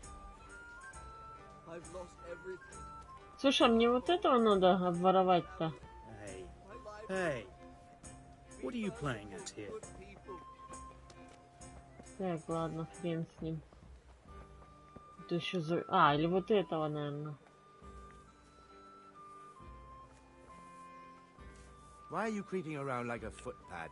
Слушай, а мне вот этого надо обворовать-то. Hey. What are you playing at here? Так, ладно, хрен с ним. Это еще за... А, или вот этого, наверное. Why are you creeping around like a footpad?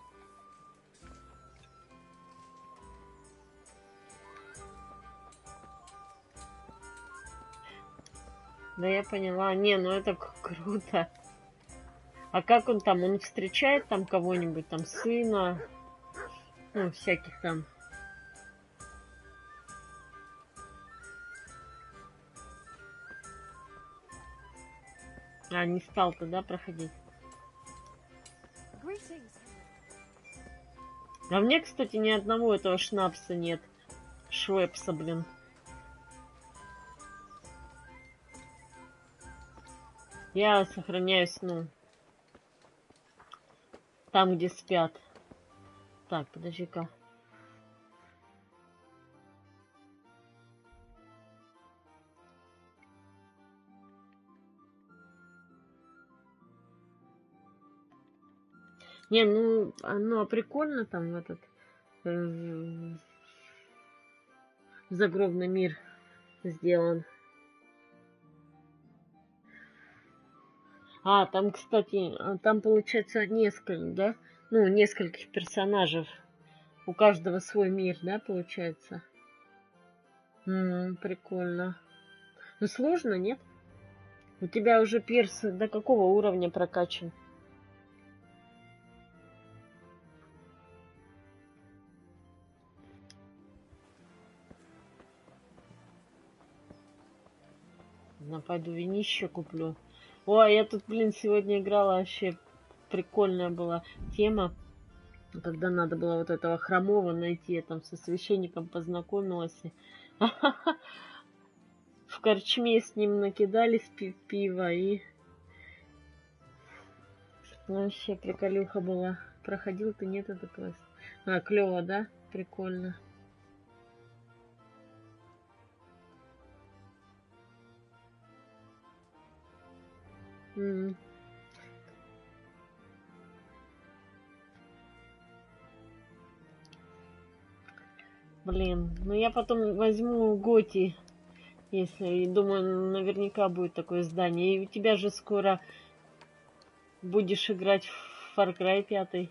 Да я поняла. Не, ну это круто. А как он там? Он встречает там кого-нибудь, там сына? Ну, всяких там. А, не стал тогда проходить. А мне, кстати, ни одного этого шнапса нет. Швепса, блин. Я сохраняюсь, ну, там, где спят. Так, подожди-ка. Не, ну, а прикольно там этот загробный мир сделан. А, там, кстати, там получается несколько, да? Ну, нескольких персонажей. У каждого свой мир, да, получается? Прикольно. Ну, сложно, нет? У тебя уже перс до какого уровня прокачан? Пойду винище куплю. Ой, я тут, блин, сегодня играла, вообще прикольная была тема. Когда надо было вот этого хромого найти, я там со священником познакомилась. В корчме с ним накидались пива и... Вообще приколюха была. Проходил ты, нет, это квест. А, клево, да? Прикольно. Блин, ну я потом возьму Готи, если, думаю, наверняка будет такое издание. И у тебя же скоро будешь играть в Far Cry 5.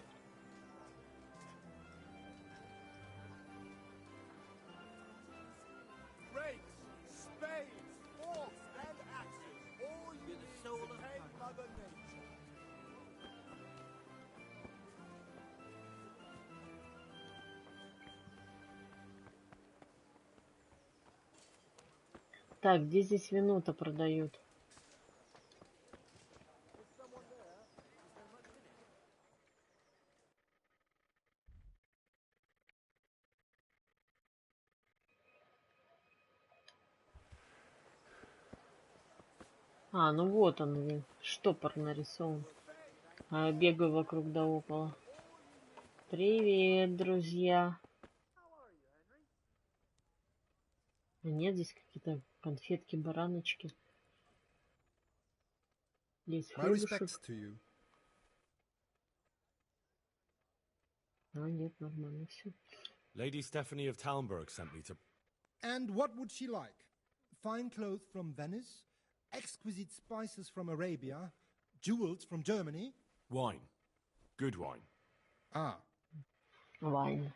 Так, где здесь вино-то продают? А, ну вот он, штопор нарисован. А я бегаю вокруг да около. Привет, друзья. А нет, здесь какие-то конфетки, бараночки. Здесь хлебушек. А, нет, нормально все. Lady Stephanie of Talmberg sent me to... And what would she like? Fine clothes from Venice? Exquisite spices from Arabia? Jewels from Germany? Wine. Good wine. Ah. Wine.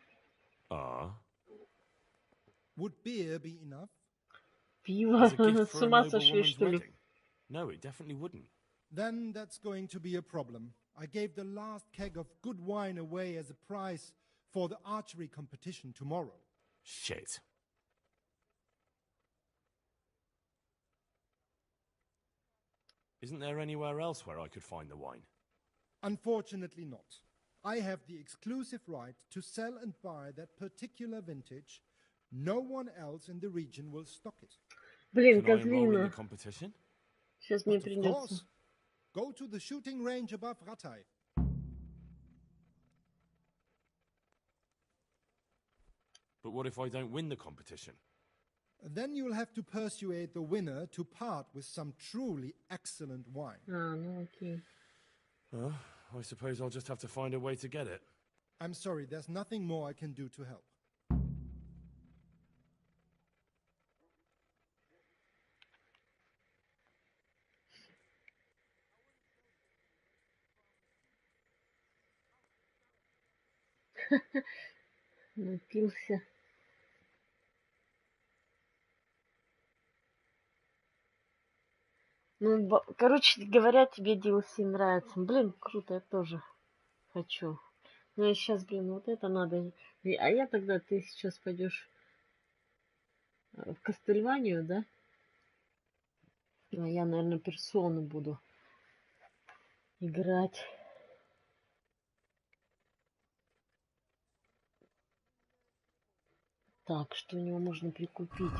Ah. Would beer be enough? Пиво? С ума сошли, что ли? No, it definitely wouldn't. Then that's going to be a problem. I gave the last keg of good wine away as a prize for the archery competition tomorrow. Shit. Isn't there anywhere else where I could find the wine? Unfortunately not. I have the exclusive right to sell and buy that particular vintage. No one else in the region will stock it. Блин, Can I enroll in the козлина. competition? Сейчас мне But of придется. course. Go to the shooting range above Rattay. But what if I don't win the competition? Then you'll have to persuade the winner to part with some truly excellent wine. А, ну окей. Well, I suppose I'll just have to find a way to get it. I'm sorry, there's nothing more I can do to help. Напился. Ну, короче говоря, тебе DLC нравится. Блин, круто, я тоже хочу. Ну, я сейчас, блин, вот это надо. А я тогда, ты сейчас пойдешь в Кастельванию, да? А я, наверное, персону буду играть. Так, что у него можно прикупить?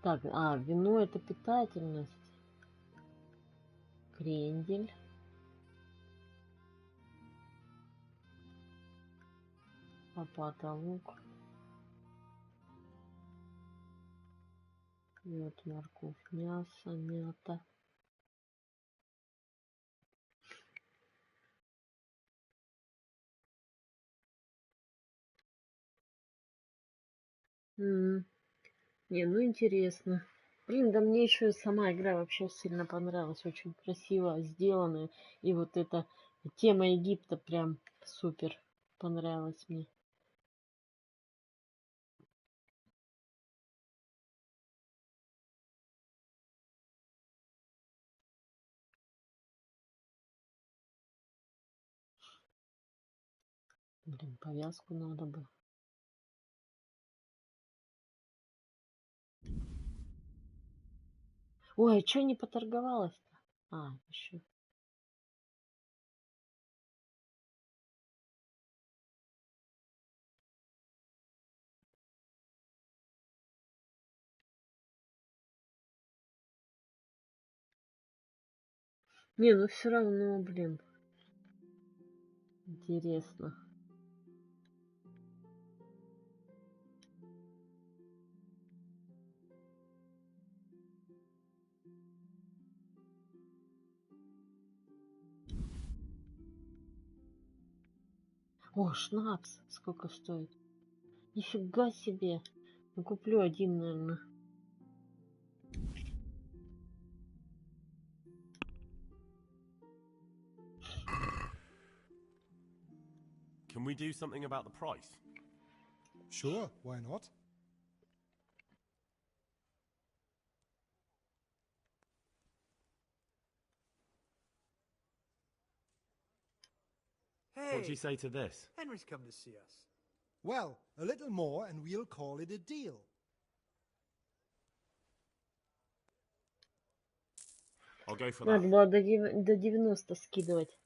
Так, вино это питательность. Крендель. Лопата, лук. Мед, морковь, мясо, мята. Не, ну интересно. Блин, да мне еще сама игра вообще сильно понравилась. Очень красиво сделанная. И вот эта тема Египта прям супер понравилась мне. Блин, повязку надо бы. Ой, а что не поторговалась-то? Еще. Не, ну все равно, блин. Интересно. О, шнапс. Сколько стоит? Нифига себе. Ну, куплю один, наверное. Can we do something about the price? Sure, why not? What do you say to this? Henry's come to see us. Well, a little more and we'll call it a deal. I'll go for Надо that. было до 90 скидывать.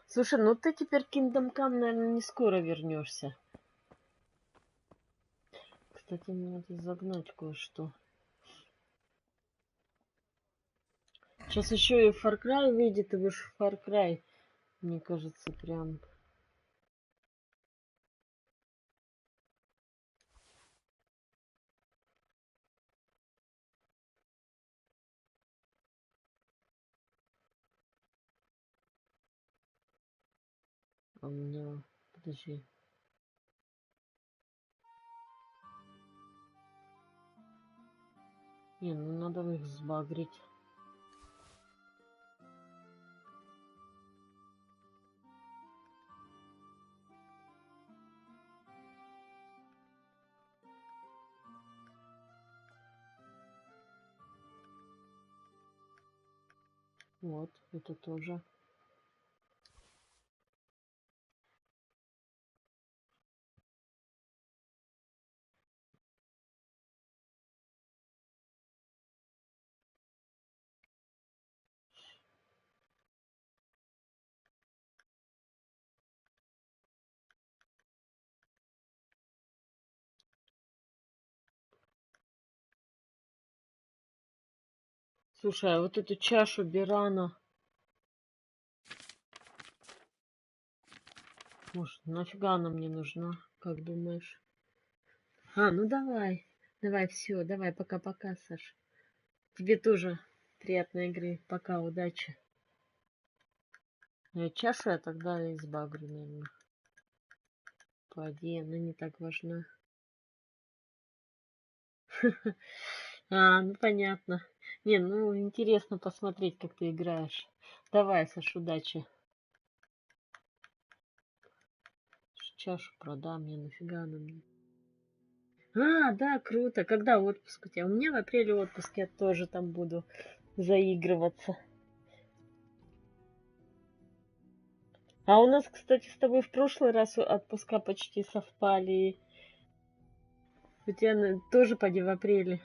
Слушай, ну ты теперь к Kingdom Come, наверное, не скоро вернешься. Кстати, мне надо загнать кое-что. Сейчас еще и Far Cry выйдет, и уж Far Cry, мне кажется, прям... А у меня... Подожди. Не, ну надо их сбагрить. Вот, это тоже. Слушай, а вот эту чашу Бирана, может, нафига она мне нужна, как думаешь? Ну давай, давай, все, давай, пока-пока, Саш. Тебе тоже приятной игры, пока, удачи. Чашу я тогда избавлю, наверное. По идее, она не так важна. Ну понятно. Не, ну интересно посмотреть, как ты играешь. Давай, Саш, удачи. Чашу продам, мне нафига она мне. Да, круто. Когда отпуск у тебя? У меня в апреле отпуск, я тоже там буду заигрываться. А у нас, кстати, с тобой в прошлый раз отпуска почти совпали. У тебя тоже поди в апреле.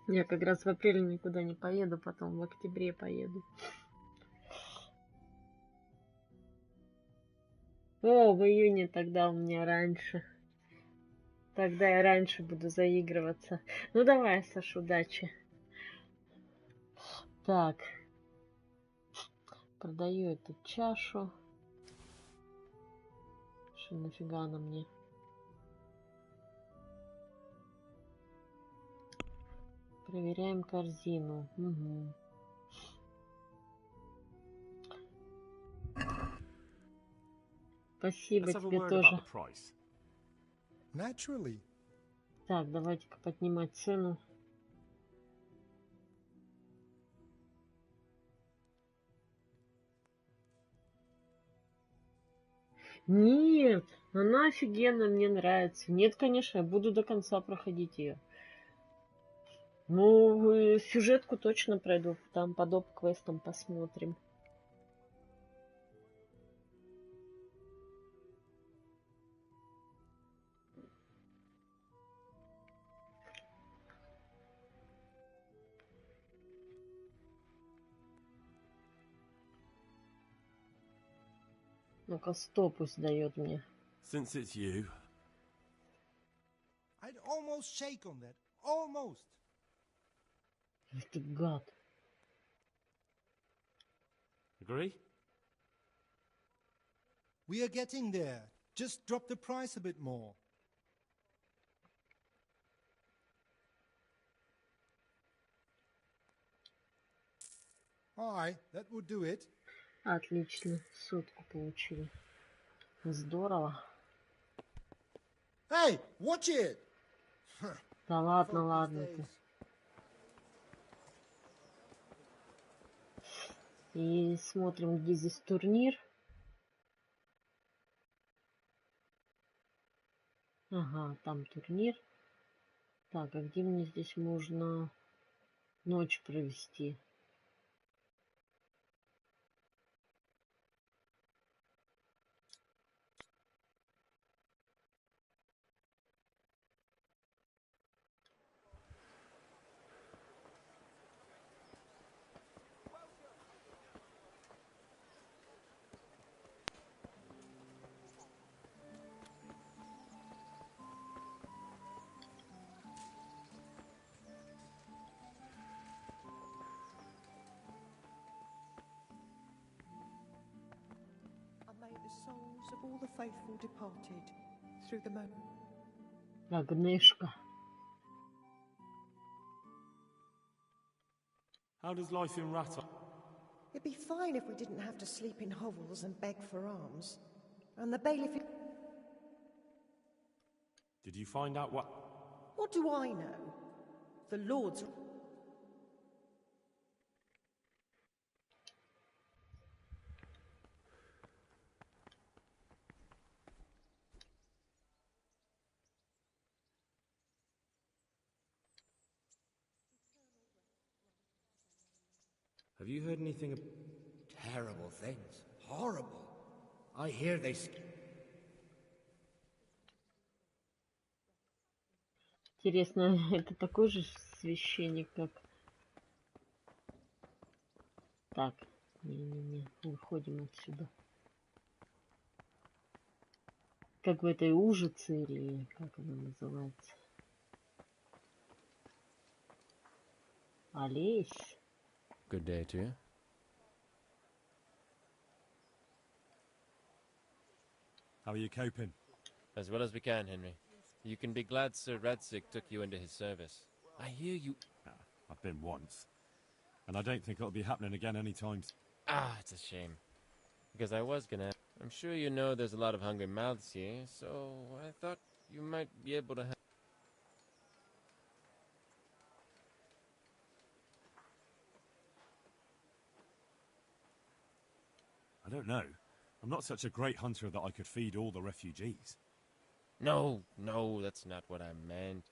Я как раз в апреле никуда не поеду, потом в октябре поеду. В июне тогда у меня раньше. Тогда я раньше буду заигрываться. Ну давай, Саш, удачи. Так. Продаю эту чашу. Что нафига она мне? Проверяем корзину. Угу. Спасибо тебе тоже. Naturally. Так, давайте-ка поднимать цену. Нет, она офигенно, мне нравится. Нет, конечно, я буду до конца проходить ее. Ну, сюжетку точно пройду. Там по доп-квестам посмотрим. Ну-ка, 100 пусть дает мне. Since it's you. I'd almost shake on that. Almost. Ты гад. Agree? We are getting there. Just drop the price a bit more. All right, that would do it. Отлично, сотку получили. Здорово. Hey, watch it! Да ладно, ладно ты. И смотрим, где здесь турнир. Ага, там турнир. Так, а где мне здесь можно ночь провести? Souls of all the faithful departed through the moment. Агнешка. How does life in Rata? It'd be fine if we didn't have to sleep in hovels and beg for alms. And the bailiff... Did you find out what... What do I know? The Lord's... Have you heard anything of... Terrible things. Horrible. I hear they... Интересно, это такой же священник, как... Так, не-не-не, выходим отсюда. Как в этой ужице, или как она называется? Олесь. Good day to you. How are you coping? As well as we can, Henry. You can be glad Sir Radzig took you into his service. I hear you... I've been once. And I don't think it'll be happening again anytime soon. Ah, it's a shame. Because I was gonna... I'm sure you know there's a lot of hungry mouths here, so I thought you might be able to help. I don't know. I'm not such a great hunter that I could feed all the refugees. No, that's not what I meant.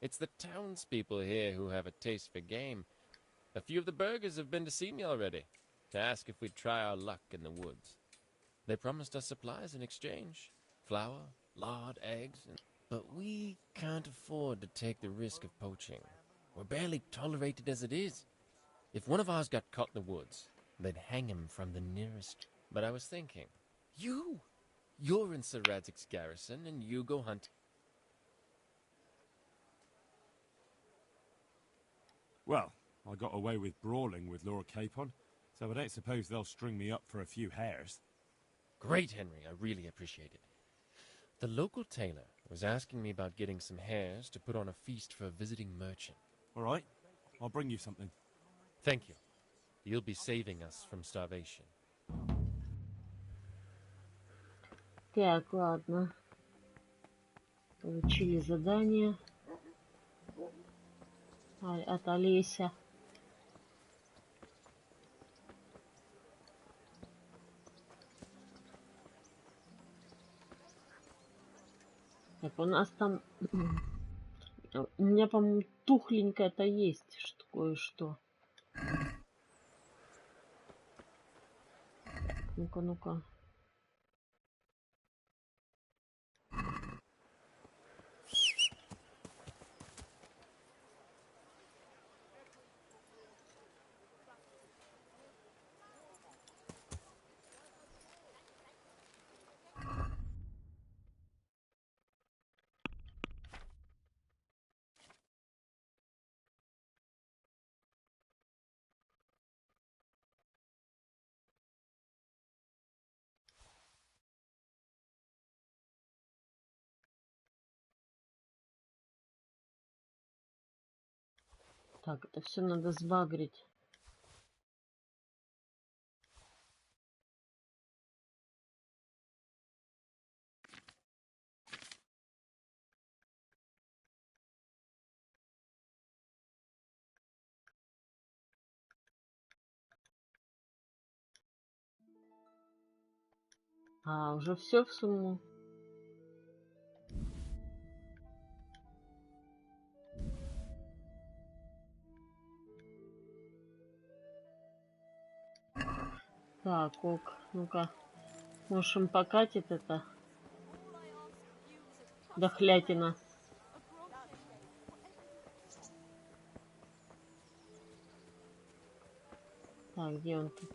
It's the townspeople here who have a taste for game. A few of the burghers have been to see me already, to ask if we'd try our luck in the woods. They promised us supplies in exchange. Flour, lard, eggs, but we can't afford to take the risk of poaching. We're barely tolerated as it is. If one of ours got caught in the woods, they'd hang him from the nearest. But I was thinking, you're in Sir Radzig's garrison, and you go hunt. Well, I got away with brawling with Lord Capon, so I don't suppose they'll string me up for a few hares. Great, Henry. I really appreciate it. The local tailor was asking me about getting some hares to put on a feast for a visiting merchant. All right. I'll bring you something. Thank you. You'll be saving us from starvation. Так, ладно. Получили задание от Олеся. Так, у нас там... У меня, по-моему, тухленькое-то есть кое-что. Ну-ка, ну-ка. Так, это все надо сбагрить. А, уже все в сумму. Так, ок, ну-ка. Может, им покатит это дохлятина. Так, где он тут?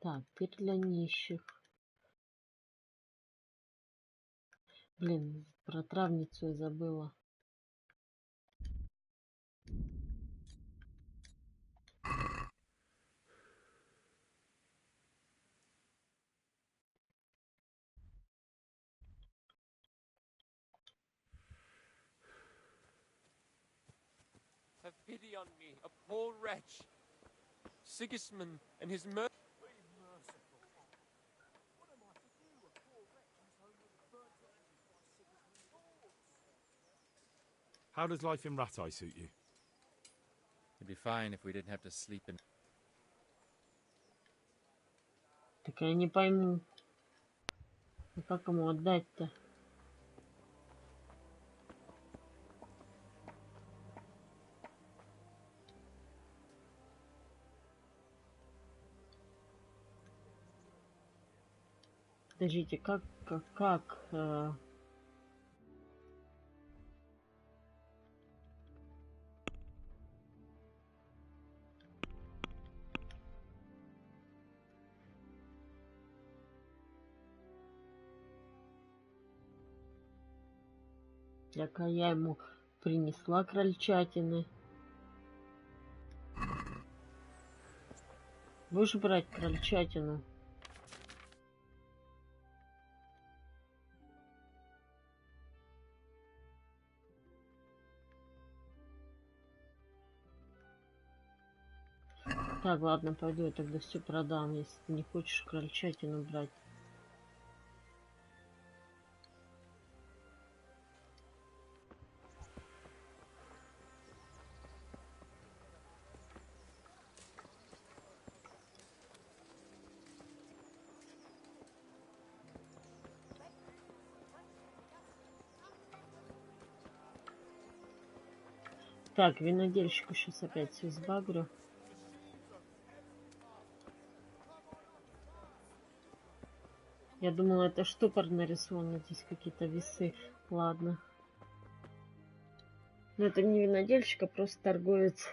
Так, теперь для нищих. Блин, про травницу я забыла. Have pity on me, a poor wretch. Sigismund and his murder. How does life in Rat Eye suit you? It'd be fine if we didn't have to sleep in... Так я не пойму. А как ему отдать-то? Подождите, как... Так, а я ему принесла крольчатины. Будешь брать крольчатину? Так, ладно, пойду я тогда все продам, если ты не хочешь крольчатину брать. Так, винодельщику сейчас опять все сбагрю. Я думала, это штопор нарисован, здесь какие-то весы. Ладно. Но это не винодельщик, а просто торговец.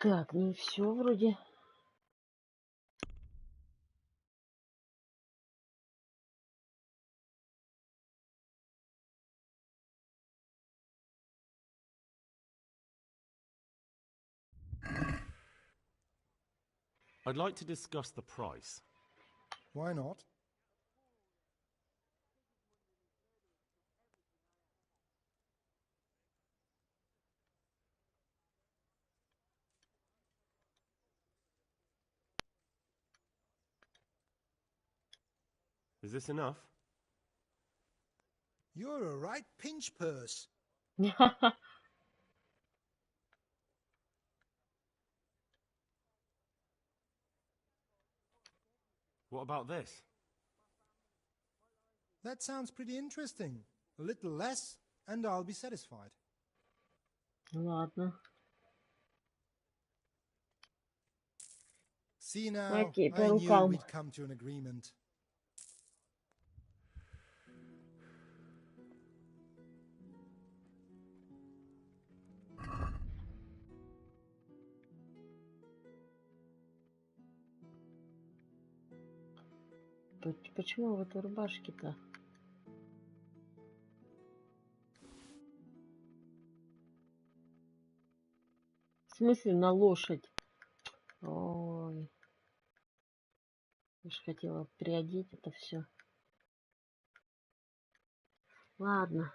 Так, ну все вроде. I'd like to discuss the price. Why not? Is this enough? You're a right pinch purse. What about this? That sounds pretty interesting. A little less, and I'll be satisfied. Ладно. See now, Окей, по I knew рукам. we'd come to an agreement. Почему в этой рубашке-то? В смысле на лошадь? Ой. Я ж хотела приодеть это все. Ладно.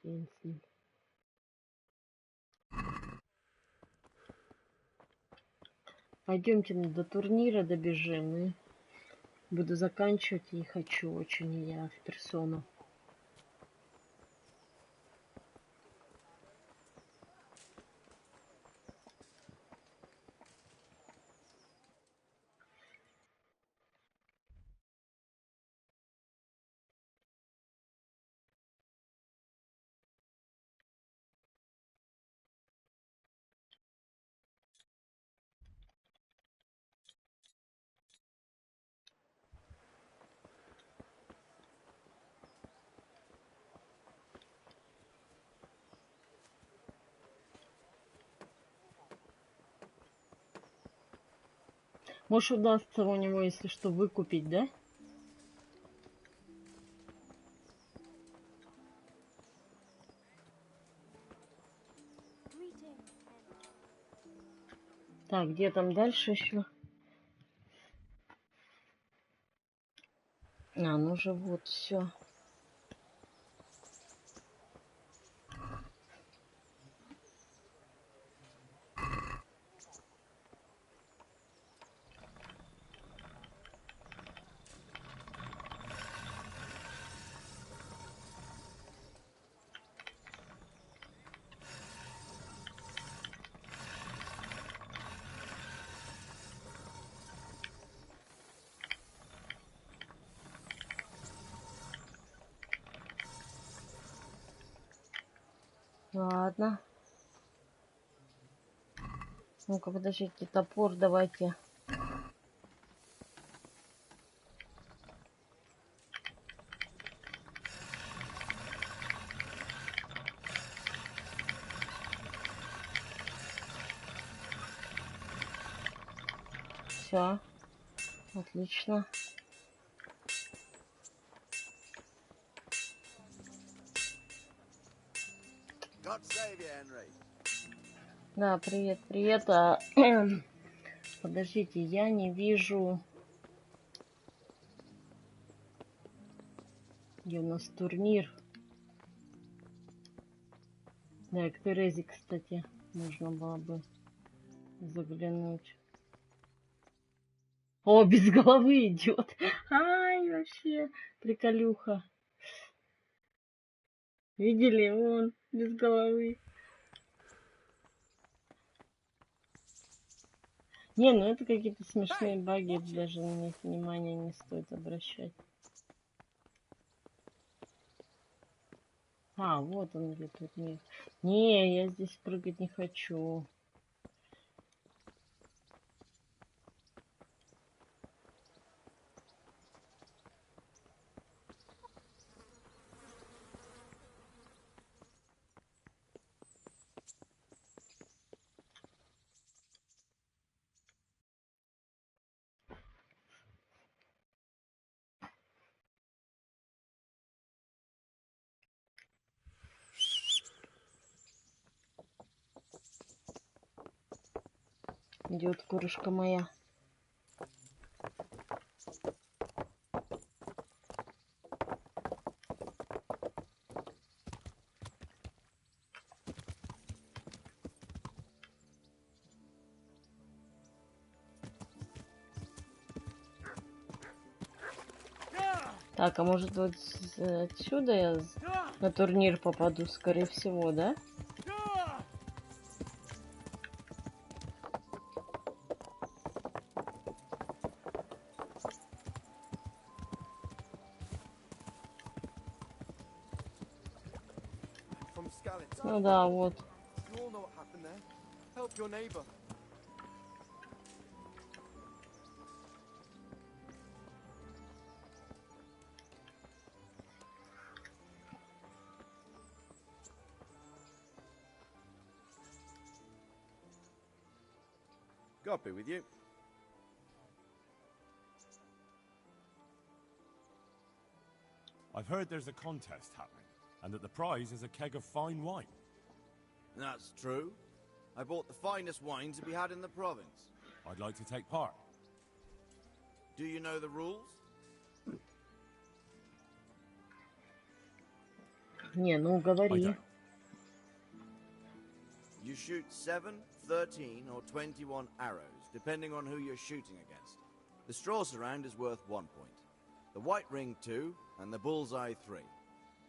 Хрен с ним. Пойдемте до турнира добежим и буду заканчивать. И хочу очень я в персону. Может, удастся у него, если что, выкупить, да? Так, где там дальше еще? А, ну же вот все. Ладно. Ну-ка, подождите, топор давайте. Все. Отлично. God save you, Henry. Да, привет, привет. Подождите, я не вижу. Где у нас турнир? Да, к Терезе, кстати, можно было бы заглянуть. О, без головы идет. Ай, вообще, приколюха. Видели, он без головы. Не, ну это какие-то смешные баги, даже на них внимания не стоит обращать. А, вот он где тут мир. Не, я здесь прыгать не хочу. Идет курочка моя. Так, а может вот отсюда я на турнир попаду, скорее всего, да? Ну да, вот. God be with you. I've heard there's a contest happening, and that the prize is a keg of fine wine. That's true. I bought the finest wine to be had in the province. I'd like to take part. Do you know the rules? Не, ну говори. You shoot 7, 13, or 21 arrows, depending on who you're shooting against. The straw surround is worth 1 point. The white ring 2, and the bullseye 3.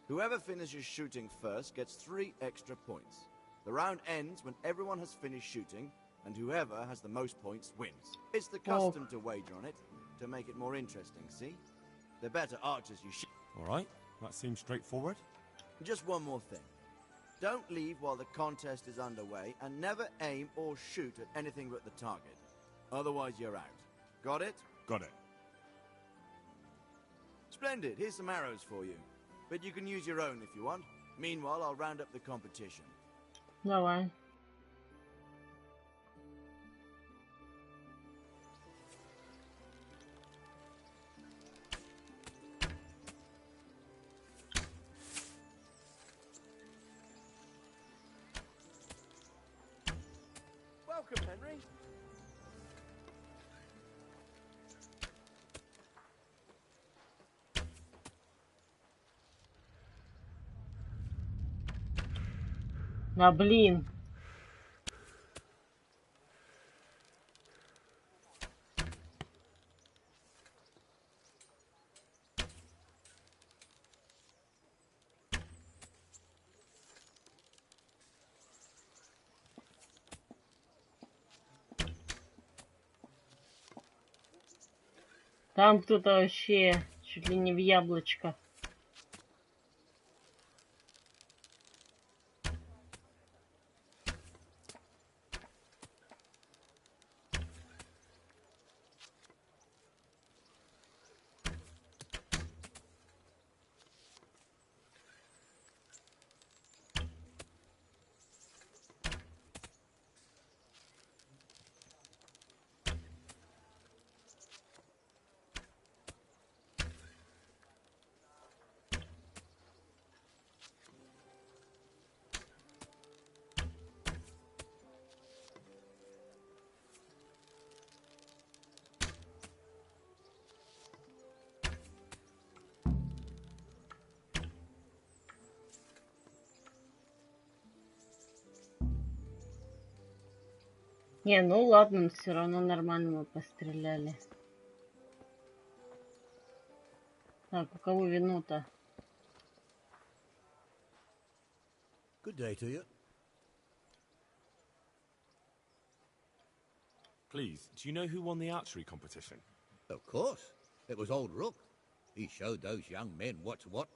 Whoever finishes shooting first gets 3 extra points. The round ends when everyone has finished shooting, and whoever has the most points wins. It's the custom to wager on it, to make it more interesting, see? The better archers you shoot. Alright, that seems straightforward. Just one more thing. Don't leave while the contest is underway, and never aim or shoot at anything but the target. Otherwise you're out. Got it? Got it. Splendid, here's some arrows for you. But you can use your own if you want. Meanwhile, I'll round up the competition. Давай. welcome, Henry. А, блин. Там кто-то вообще чуть ли не в яблочко. Не, ну ладно, все равно нормально мы постреляли. Так, у кого вину-то? Good day to you. Please, do you know who won the archery competition? Of course. It was old Rook. He showed those young men what's what.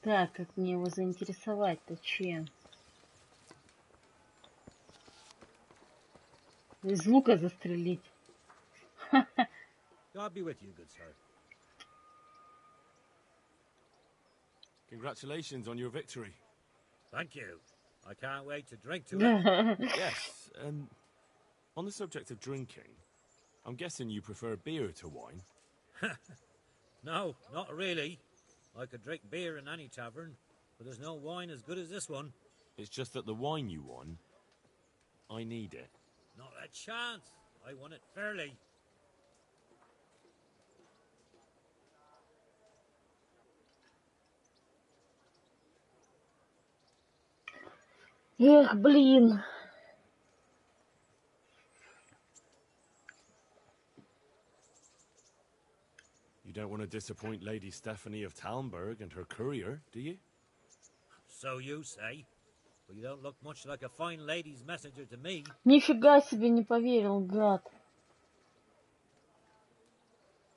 Так, как мне его заинтересовать-то чем? Из лука застрелить. God be with you, good sir. Congratulations on your victory. Thank you. I can't wait to drink to it. Yes, on the subject of drinking, I'm guessing you prefer beer to wine? No, not really. I could drink beer in any tavern, but there's no wine as good as this one. It's just that the wine you won, I need it. Not a chance. I won it fairly. Эх, блин. You don't want to disappoint Lady Stephanie of Talmberg and her courier, do you? So you say. But you don't look much like a fine lady's messenger to me. Нифига себе не поверил, гад.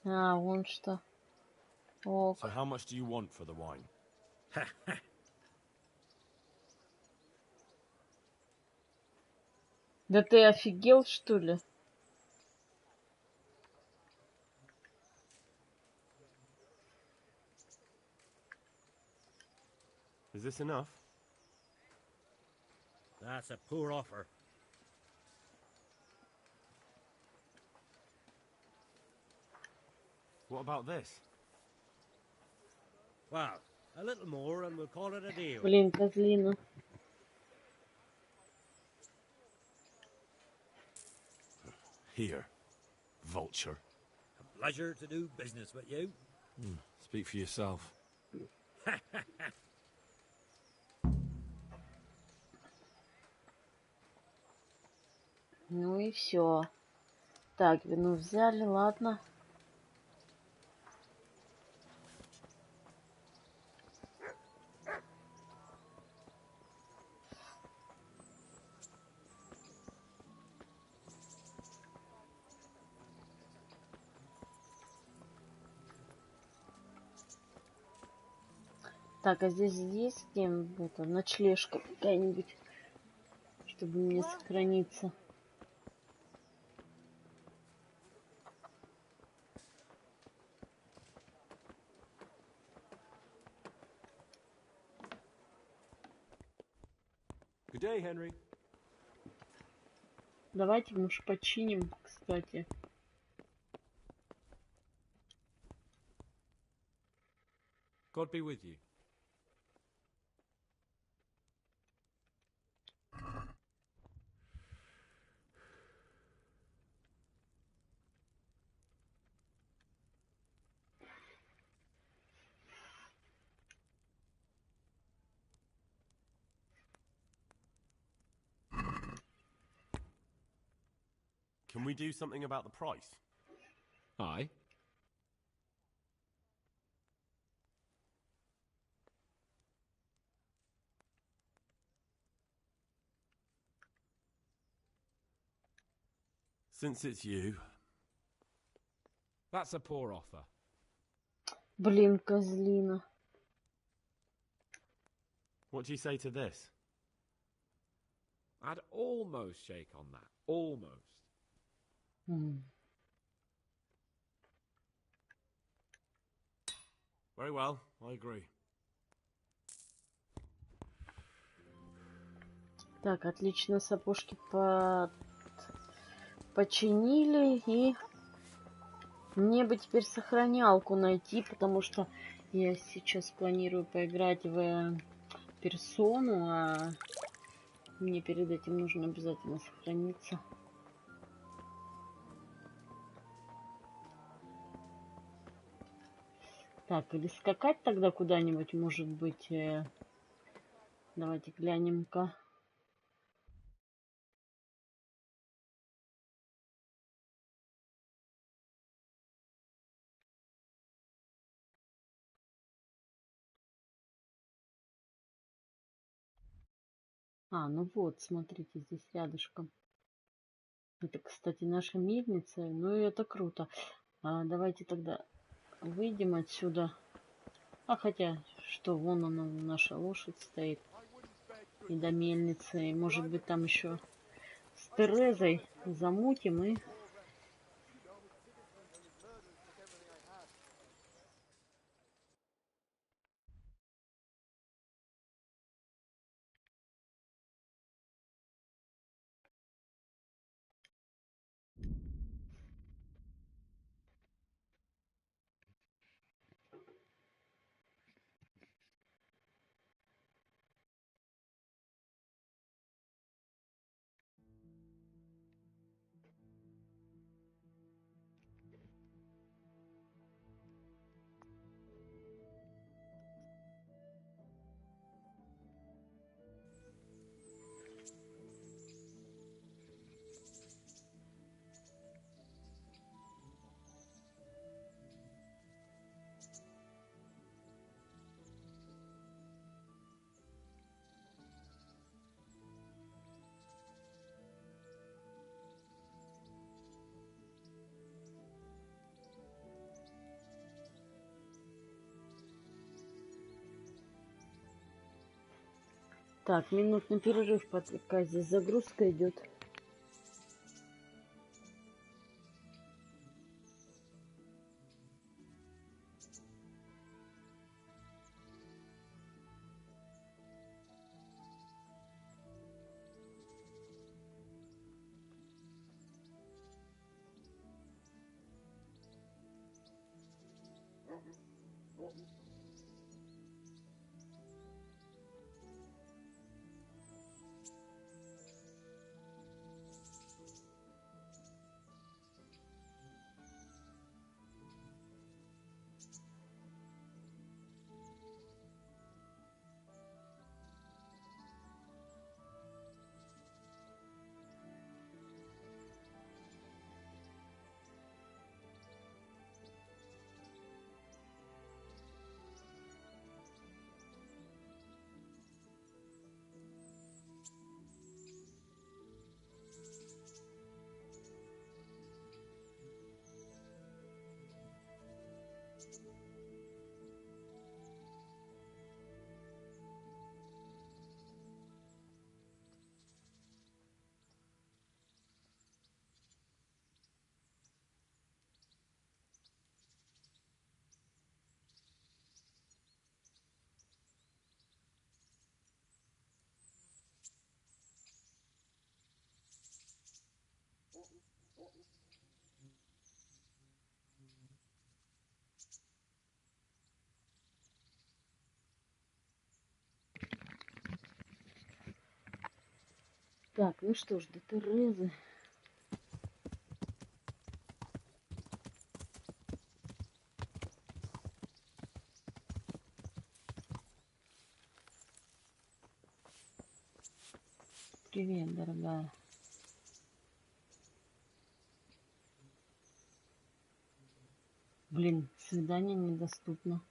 А, вон что. Ок. So how much do you want for the wine? Да ты офигел, что ли? Is this enough? That's a poor offer. What about this? Well, a little more and we'll call it a deal. Блин, козлина. Here, vulture. A pleasure to do business with you. Speak for yourself. Ну и все. Так, вину взяли, ладно. Так, а здесь есть это, ночлежка какая-нибудь, чтобы мне сохраниться. Good day, Henry. Давайте, может, починим, кстати. God be with you. Can we do something about the price? Aye. Since it's you. That's a poor offer. Блин, козлина. What do you say to this? I'd almost shake on that. Almost. Very well, I agree. Так, отлично, сапожки починили, и мне бы теперь сохранялку найти, потому что я сейчас планирую поиграть в персону, а мне перед этим нужно обязательно сохраниться. Так, или скакать тогда куда-нибудь, может быть. Давайте глянем-ка. А, ну вот, смотрите, здесь рядышком. Это, кстати, наша мельница. Ну и это круто. Давайте тогда выйдем отсюда. А хотя, что, вон она, наша лошадь стоит. И до мельницы. И, может быть, там еще с Терезой замутим и... Так, минутный перерыв, пока здесь загрузка идет. Так, ну что ж, до Терезы. Привет, дорогая. Блин, свидание недоступно.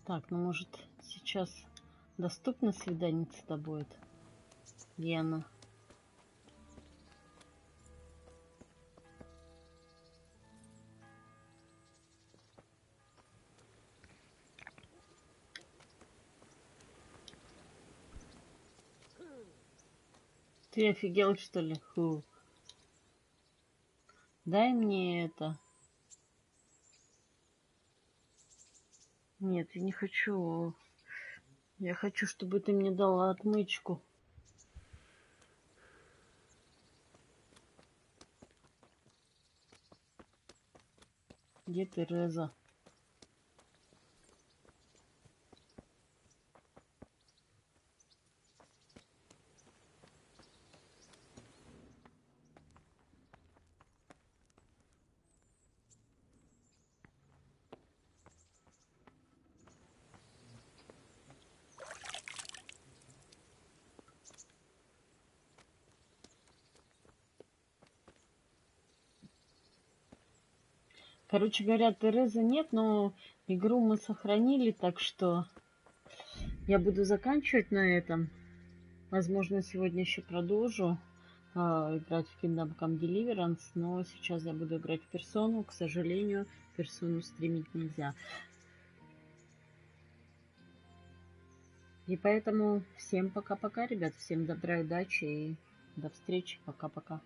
Так, ну может сейчас доступно свидание с тобой, Яна? Ты офигел, что ли? Фу. Дай мне это. Нет, я не хочу. Я хочу, чтобы ты мне дала отмычку. Где Тереза? Короче говоря, Терезы нет, но игру мы сохранили, так что я буду заканчивать на этом. Возможно, сегодня еще продолжу играть в Kingdom Come Deliverance, но сейчас я буду играть в персону. К сожалению, персону стримить нельзя. И поэтому всем пока-пока, ребят. Всем добра и удачи и до встречи. Пока-пока.